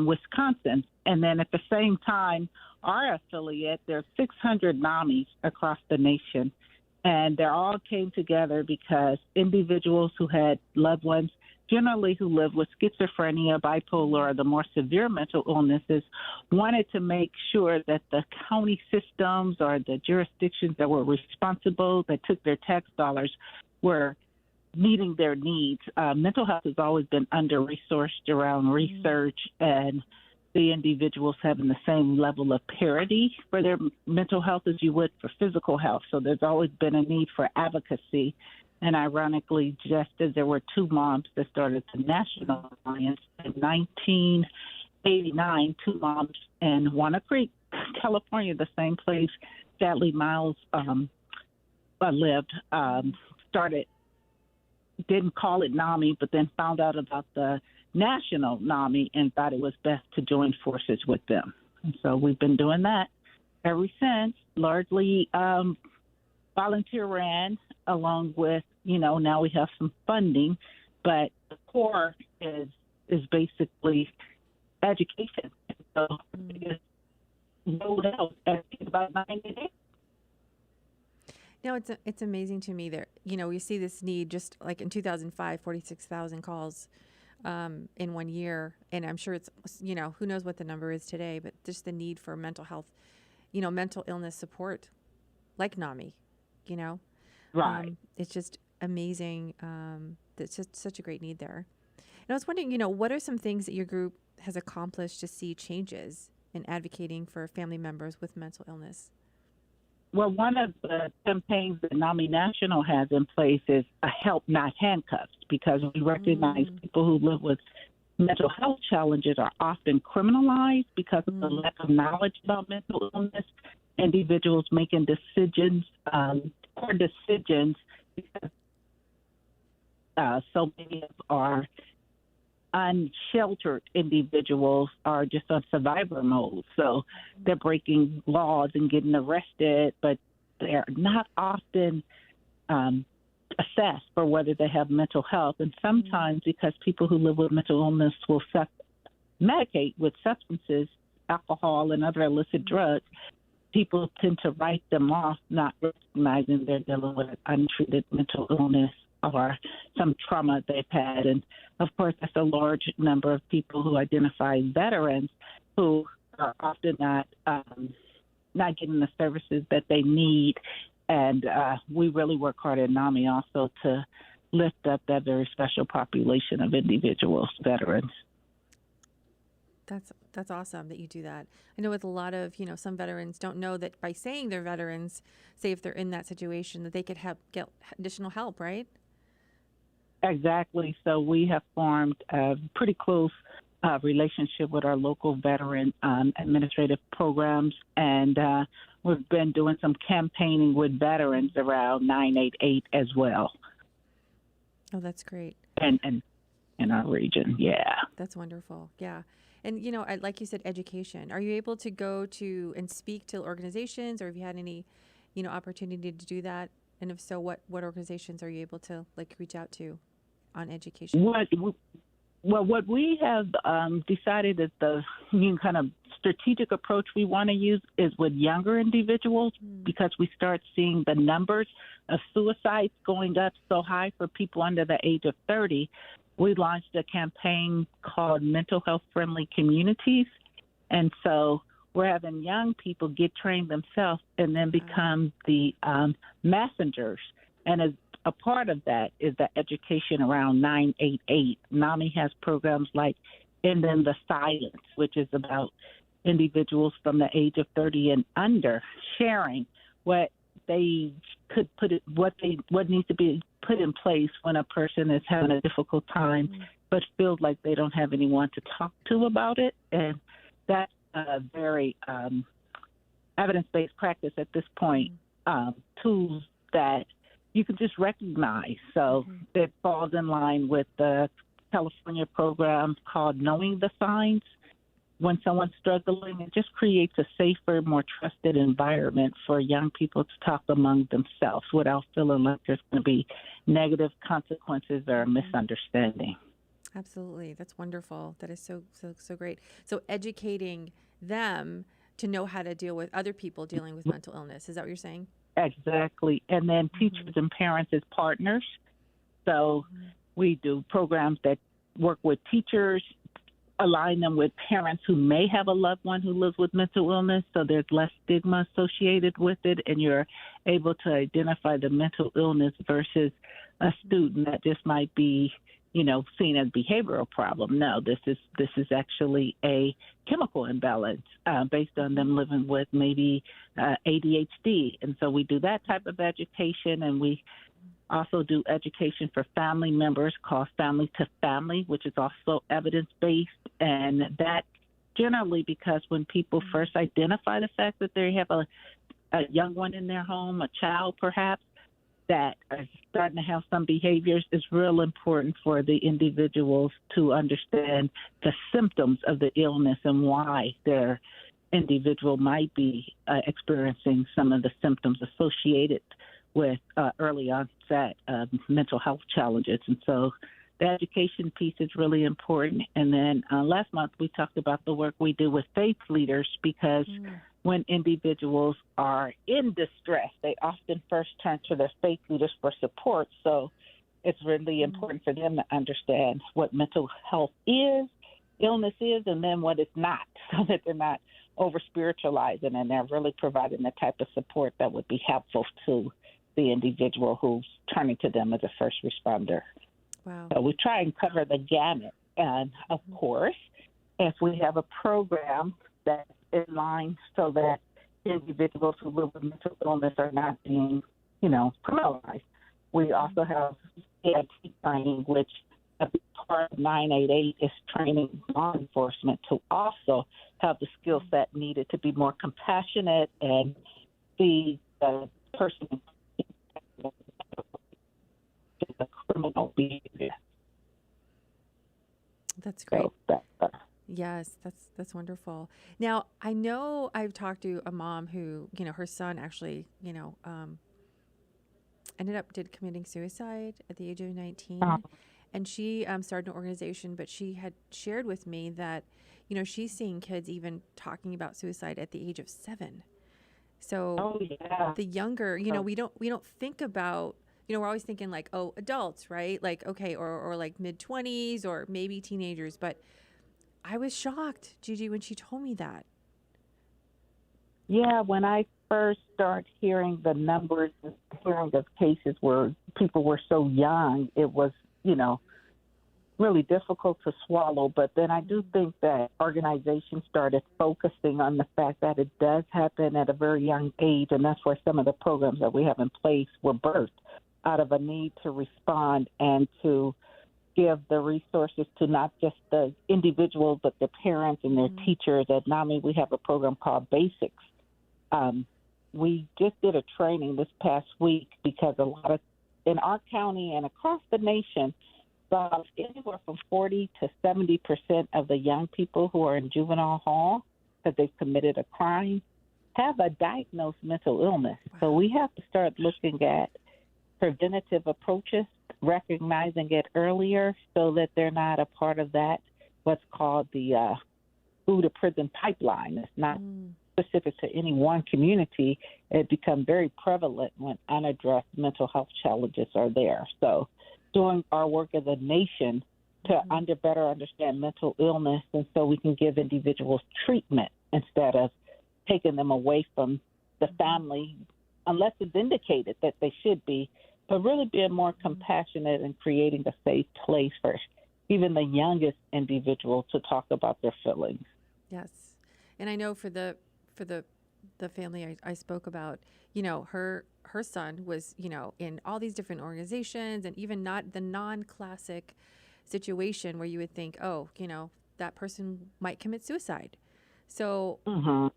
S14: Wisconsin. And then at the same time, our affiliate, there's 600 NAMIs across the nation. And they all came together because individuals who had loved ones generally who live with schizophrenia, bipolar, or the more severe mental illnesses, wanted to make sure that the county systems or the jurisdictions that were responsible, that took their tax dollars, were meeting their needs. Mental health has always been under-resourced around research and the individuals having the same level of parity for their mental health as you would for physical health. So there's always been a need for advocacy. And ironically, just as there were two moms that started the National Alliance in 1989, two moms in Walnut Creek, California, the same place sadly Miles lived, started, didn't call it NAMI, but then found out about the National NAMI and thought it was best to join forces with them. And so we've been doing that ever since, largely volunteer ran, along with, now we have some funding, but the core is basically education. So it's rolled out about 90 days.
S2: No, it's amazing to me that, we see this need just like in 2005, 46,000 calls in 1 year. And I'm sure it's, who knows what the number is today, but just the need for mental health, mental illness support like NAMI,
S14: Right.
S2: It's just amazing. That's just such a great need there. And I was wondering, what are some things that your group has accomplished to see changes in advocating for family members with mental illness?
S14: Well, one of the campaigns that NAMI National has in place is a help, not handcuffs, because we recognize people who live with mental health challenges are often criminalized because of the lack of knowledge about mental illness. Individuals making decisions, poor decisions, because so many of our unsheltered individuals are just on survivor mode. So they're breaking laws and getting arrested, but they're not often assessed for whether they have mental health. And sometimes because people who live with mental illness will medicate with substances, alcohol and other illicit drugs, people tend to write them off, not recognizing they're dealing with untreated mental illness or some trauma they've had. And, of course, that's a large number of people who identify as veterans who are often not getting the services that they need. And we really work hard at NAMI also to lift up that very special population of individuals, veterans.
S2: That's awesome that you do that. I know with a lot of, some veterans don't know that by saying they're veterans, say if they're in that situation, that they could get additional help, right?
S14: Exactly. So we have formed a pretty close relationship with our local veteran administrative programs, and we've been doing some campaigning with veterans around 988 as well.
S2: Oh, that's great.
S14: And in our region, yeah.
S2: That's wonderful, yeah. And, like you said, education. Are you able to go to and speak to organizations, or have you had any, opportunity to do that? And if so, what organizations are you able to, reach out to on education?
S14: What we have decided is the kind of strategic approach we want to use is with younger individuals, because we start seeing the numbers of suicides going up so high for people under the age of 30. We launched a campaign called Mental Health Friendly Communities. And so we're having young people get trained themselves and then become the messengers. And as a part of that is the education around 988. NAMI has programs like Ending the Silence, which is about individuals from the age of 30 and under sharing what they could what needs to be put in place when a person is having a difficult time, but feels like they don't have anyone to talk to about it. And that's a very evidence-based practice at this point, tools that you can just recognize. So it falls in line with the California program called Knowing the Signs. When someone's struggling, it just creates a safer, more trusted environment for young people to talk among themselves without feeling like there's going to be negative consequences or misunderstanding.
S2: Absolutely. That's wonderful. That is so great. So educating them to know how to deal with other people dealing with mental illness. Is that what you're saying?
S14: Exactly. And then teachers and parents as partners. So We do programs that work with teachers, align them with parents who may have a loved one who lives with mental illness, so there's less stigma associated with it, and you're able to identify the mental illness versus a student that just might be, seen as a behavioral problem. No, this is actually a chemical imbalance based on them living with maybe ADHD, and so we do that type of education, and we also do education for family members called Family to Family, which is also evidence-based. And that generally because when people first identify the fact that they have a young one in their home, a child perhaps, that are starting to have some behaviors, it's real important for the individuals to understand the symptoms of the illness and why their individual might be experiencing some of the symptoms associated with early onset mental health challenges. And so the education piece is really important. And then last month we talked about the work we do with faith leaders because when individuals are in distress, they often first turn to their faith leaders for support. So it's really important for them to understand what mental health is, illness is, and then what it's not, so that they're not over-spiritualizing and they're really providing the type of support that would be helpful to the individual who's turning to them as a first responder.
S2: Wow.
S14: So we try and cover the gamut. And, of course, if we have a program that's in line so that individuals who live with mental illness are not being, criminalized. We also have CIT training, which a big part of 988 is training law enforcement to also have the skill set needed to be more compassionate and see the person the criminal behavior.
S2: That's great. Yes, that's wonderful. Now, I know I've talked to a mom who, her son actually, ended up committing suicide at the age of 19. And she started an organization, but she had shared with me that, she's seeing kids even talking about suicide at the age of 7. So the younger, we don't think about, we're always thinking like, oh, adults, right? Like, okay, or like mid-20s or maybe teenagers. But I was shocked, Gigi, when she told me that.
S14: Yeah, when I first started hearing the numbers, hearing of cases where people were so young, it was, really difficult to swallow. But then I do think that organizations started focusing on the fact that it does happen at a very young age, and that's where some of the programs that we have in place were birthed out of a need to respond and to give the resources to not just the individuals, but the parents and their teachers. At NAMI, we have a program called Basics. We just did a training this past week because a lot of, in our county and across the nation, about anywhere from 40 to 70% of the young people who are in juvenile hall because they've committed a crime have a diagnosed mental illness. So we have to start looking at preventative approaches, recognizing it earlier so that they're not a part of that, what's called the school to prison pipeline. It's not specific to any one community. It becomes very prevalent when unaddressed mental health challenges are there. So doing our work as a nation to better understand mental illness, and so we can give individuals treatment instead of taking them away from the family, unless it's indicated that they should be, but really being more compassionate and creating a safe place for even the youngest individual to talk about their feelings.
S2: Yes. And I know for the family I spoke about, her son was, in all these different organizations, and even not the non-classic situation where you would think, oh, that person might commit suicide. So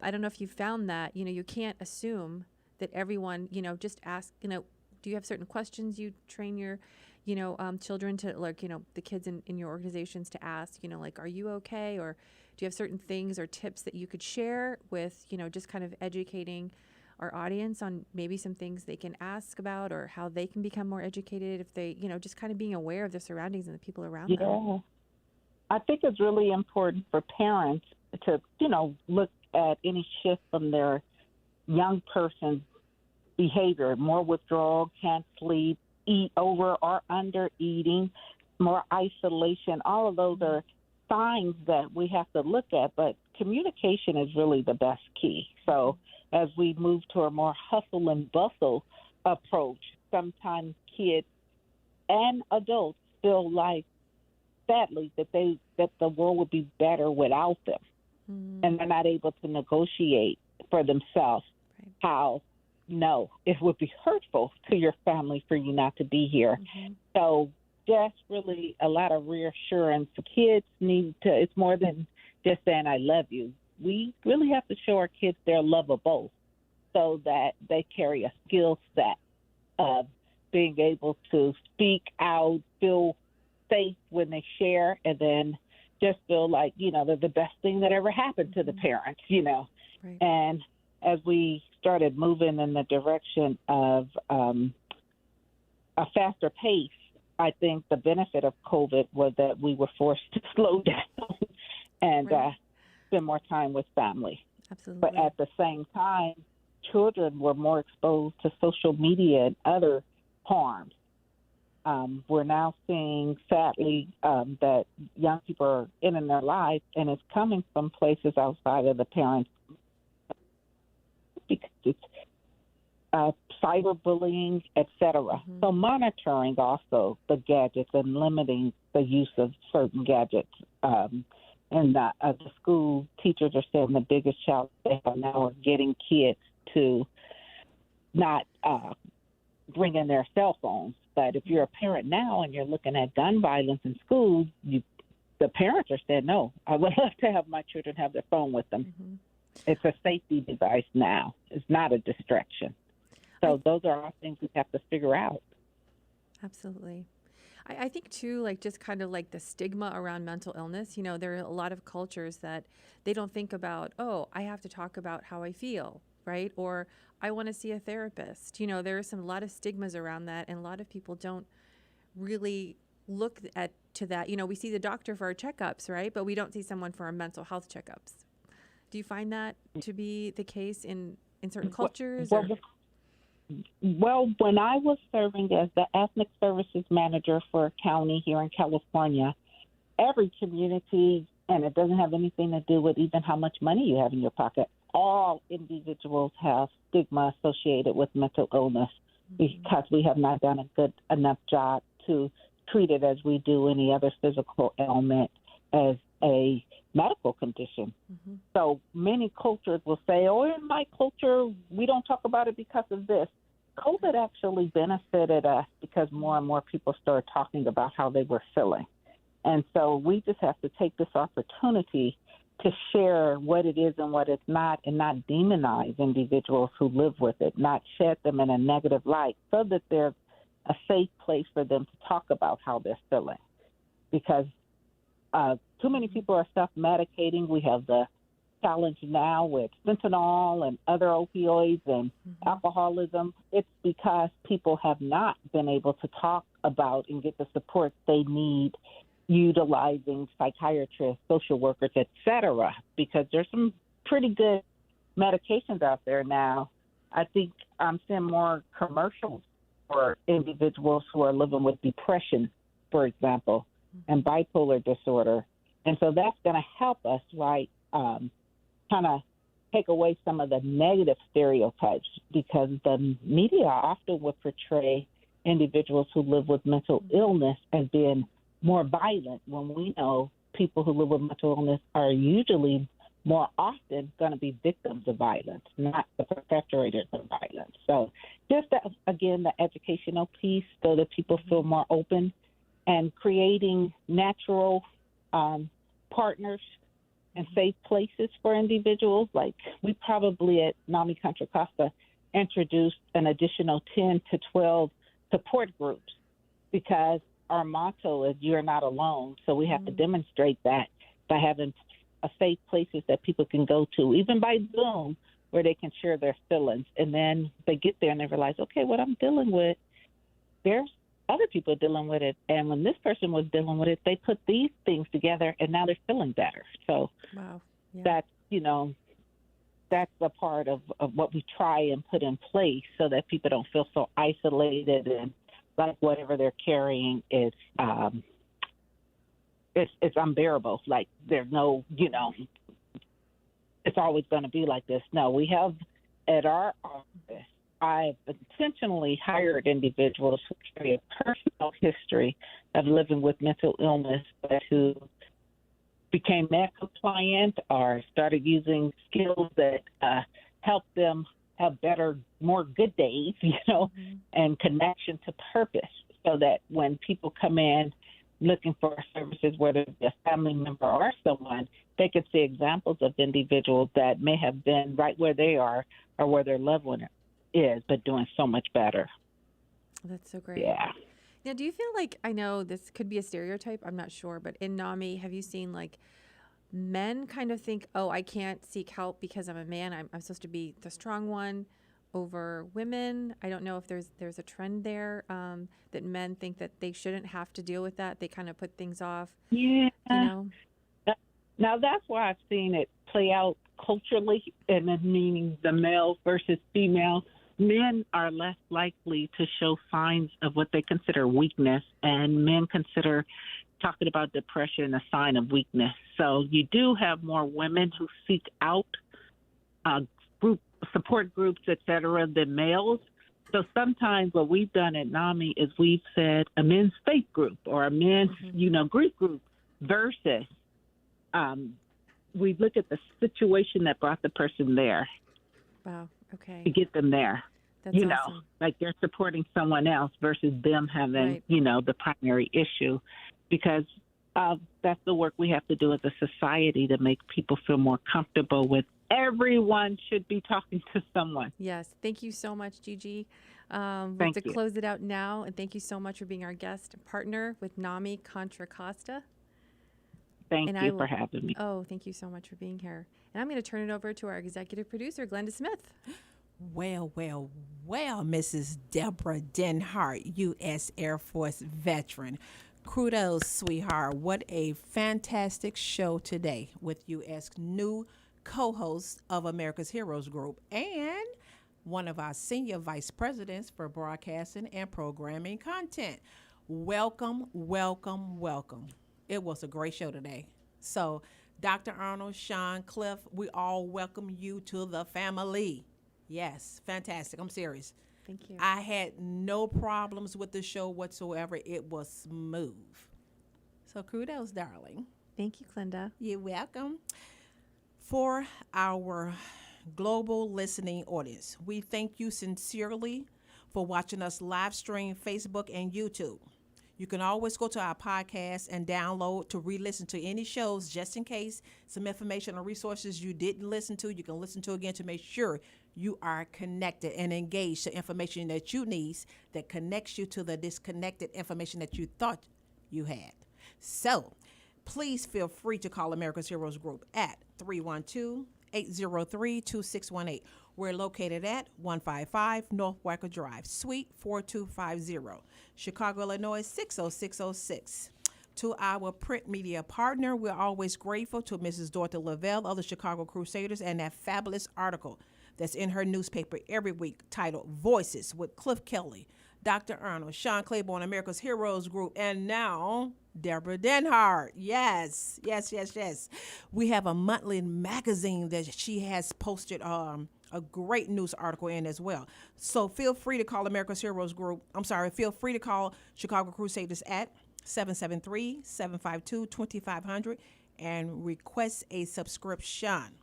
S2: I don't know if you found that, you can't assume that everyone, just ask, do you have certain questions you train your, children to, like, the kids in your organizations to ask, like, are you okay? Or do you have certain things or tips that you could share with, just kind of educating our audience on maybe some things they can ask about or how they can become more educated if they, just kind of being aware of their surroundings and the people around them?
S14: Yeah. I think it's really important for parents to, look at any shift from their young person's behavior, more withdrawal, can't sleep, eat over or under eating, more isolation. All of those are signs that we have to look at, but communication is really the best key. So as we move to a more hustle and bustle approach, sometimes kids and adults feel like, sadly, that the world would be better without them, and they're not able to negotiate for themselves how, no, it would be hurtful to your family for you not to be here. So just really a lot of reassurance. Kids need to, it's more than just saying I love you. We really have to show our kids they're lovable so that they carry a skill set of being able to speak out, feel safe when they share, and then just feel like, they're the best thing that ever happened to the parents,
S2: Right.
S14: And as we started moving in the direction of a faster pace, I think the benefit of COVID was that we were forced to slow down and spend more time with family.
S2: Absolutely.
S14: But at the same time, children were more exposed to social media and other harms. We're now seeing, sadly, that young people are in their lives, and it's coming from places outside of the parents. Because it's cyberbullying, etc. So monitoring also the gadgets and limiting the use of certain gadgets. And the school teachers are saying the biggest challenge they have now is getting kids to not bring in their cell phones. But if you're a parent now and you're looking at gun violence in schools, the parents are saying, no, I would love to have my children have their phone with them. It's a safety device now. It's not a distraction. So those are all things we have to figure out.
S2: Absolutely. I think, too, like just kind of like the stigma around mental illness. There are a lot of cultures that they don't think about, oh, I have to talk about how I feel, right? Or I want to see a therapist. There are a lot of stigmas around that, and a lot of people don't really look to that. We see the doctor for our checkups, right? But we don't see someone for our mental health checkups. Do you find that to be the case in certain cultures?
S14: Well, when I was serving as the ethnic services manager for a county here in California, every community, and it doesn't have anything to do with even how much money you have in your pocket, all individuals have stigma associated with mental illness because we have not done a good enough job to treat it as we do any other physical ailment as a medical condition. So many cultures will say, oh, in my culture, we don't talk about it because of this. COVID actually benefited us because more and more people started talking about how they were feeling. And so we just have to take this opportunity to share what it is and what it's not, and not demonize individuals who live with it, not shed them in a negative light, so that there's a safe place for them to talk about how they're feeling. Because too many people are self-medicating. We have the challenge now with fentanyl and other opioids and alcoholism. It's because people have not been able to talk about and get the support they need, utilizing psychiatrists, social workers, etc., because there's some pretty good medications out there now. I think I'm seeing more commercials for individuals who are living with depression, for example, and bipolar disorder. And so that's going to help us, right, kind of take away some of the negative stereotypes, because the media often would portray individuals who live with mental illness as being more violent, when we know people who live with mental illness are usually more often going to be victims of violence, not the perpetrators of violence. So just, again, the educational piece so that people feel more open, and creating natural partners and safe places for individuals. Like we probably at NAMI Contra Costa introduced an additional 10 to 12 support groups, because our motto is you're not alone. So we have to demonstrate that by having a safe places that people can go to, even by Zoom, where they can share their feelings. And then they get there and they realize, okay, what I'm dealing with, there's other people dealing with it. And when this person was dealing with it, they put these things together and now they're feeling better. So that's, that's a part of what we try and put in place so that people don't feel so isolated and like whatever they're carrying is it's unbearable. Like there's no, it's always going to be like this. No, we have at our office, I've intentionally hired individuals who carry a personal history of living with mental illness, but who became med compliant or started using skills that help them have better, more good days, and connection to purpose, so that when people come in looking for services, whether it's a family member or someone, they can see examples of individuals that may have been right where they are or where their loved one is, but doing so much better.
S2: That's so great.
S14: Yeah.
S2: Now, do you feel like, I know this could be a stereotype, I'm not sure, but in NAMI, have you seen like men kind of think, oh, I can't seek help because I'm a man, I'm supposed to be the strong one, over women? I don't know if there's a trend there, that men think that they shouldn't have to deal with that. They kind of put things off.
S14: Yeah. Now, that's why I've seen it play out culturally, and then meaning the male versus female. Men are less likely to show signs of what they consider weakness, and men consider talking about depression a sign of weakness. So you do have more women who seek out support groups, et cetera, than males. So sometimes what we've done at NAMI is we've said a men's faith group or a men's, grief group versus we look at the situation that brought the person there.
S2: Wow. Okay.
S14: To get them there.
S2: That's awesome.
S14: Like they're supporting someone else versus them having, the primary issue, because that's the work we have to do as a society to make people feel more comfortable with everyone should be talking to someone.
S2: Yes. Thank you so much, Gigi. We have
S14: Thank
S2: to
S14: you.
S2: close it out now, and thank you so much for being our guest partner with NAMI Contra Costa.
S14: Thank you for having me.
S2: Oh, thank you so much for being here. And I'm going to turn it over to our executive producer, Glenda Smith.
S6: Well, Mrs. Debra Denhart, U.S. Air Force veteran. Kudos, sweetheart. What a fantastic show today with you as new co-host of America's Heroes Group and one of our senior vice presidents for broadcasting and programming content. Welcome, welcome, welcome. It was a great show today. So, Dr. Arnold, Sean, Cliff, we all welcome you to the family. Yes, fantastic. I'm serious.
S2: Thank you.
S6: I had no problems with the show whatsoever. It was smooth. So kudos, darling.
S2: Thank you, Glenda.
S6: You're welcome. For our global listening audience, we thank you sincerely for watching us live stream Facebook and YouTube. You can always go to our podcast and download to re-listen to any shows just in case some information or resources you didn't listen to, you can listen to again to make sure you are connected and engaged to information that you need that connects you to the disconnected information that you thought you had. So please feel free to call America's Heroes Group at 312-803-2618. We're located at 155 North Wacker Drive, Suite 4250, Chicago, Illinois 60606. To our print media partner, we're always grateful to Mrs. Dorothy Lavelle of the Chicago Crusaders and that fabulous article that's in her newspaper every week titled Voices with Cliff Kelley, Dr. Arnold, Sean Claiborne, America's Heroes Group, and now Debra Denhart. Yes. We have a monthly magazine that she has posted a great news article in as well. So feel free to call America's Heroes Group. Feel free to call Chicago Crusaders at 773-752-2500 and request a subscription.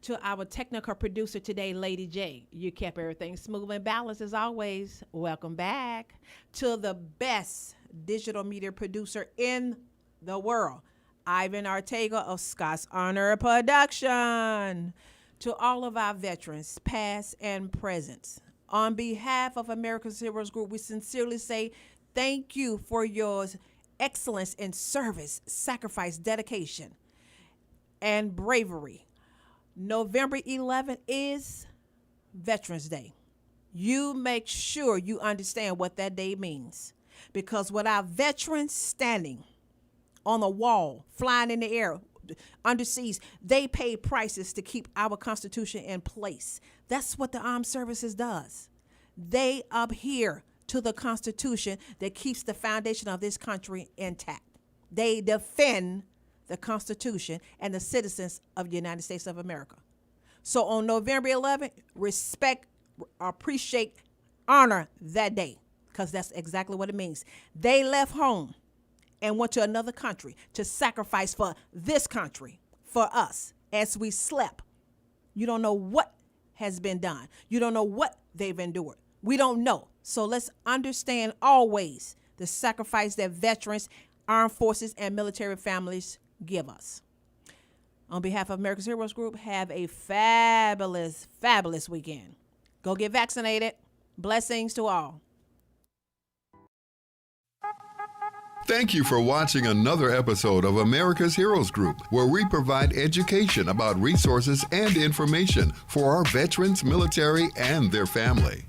S6: To our technical producer today, Lady J, you kept everything smooth and balanced as always. Welcome back. To the best digital media producer in the world, Ivan Ortega of Scott's Honor Production. To all of our veterans, past and present, on behalf of America's Heroes Group, we sincerely say thank you for your excellence in service, sacrifice, dedication, and bravery. November 11th is Veterans Day. You make sure you understand what that day means, because with our veterans standing on the wall, flying in the air, underseas, they pay prices to keep our Constitution in place. That's what the armed services does. They adhere to the Constitution that keeps the foundation of this country intact.
S15: They defend the Constitution and the citizens of the United States of America. So on November 11th, respect, appreciate, honor that day, because that's exactly what it means. They left home and went to another country to sacrifice for this country, for us, as we slept. You don't know what has been done. You don't know what they've endured. We don't know. So let's understand always the sacrifice that veterans, armed forces, and military families give us. On behalf of America's Heroes Group, have a fabulous, fabulous weekend. Go get vaccinated. Blessings to all.
S4: Thank you for watching another episode of America's Heroes Group, where we provide education about resources and information for our veterans, military, and their family.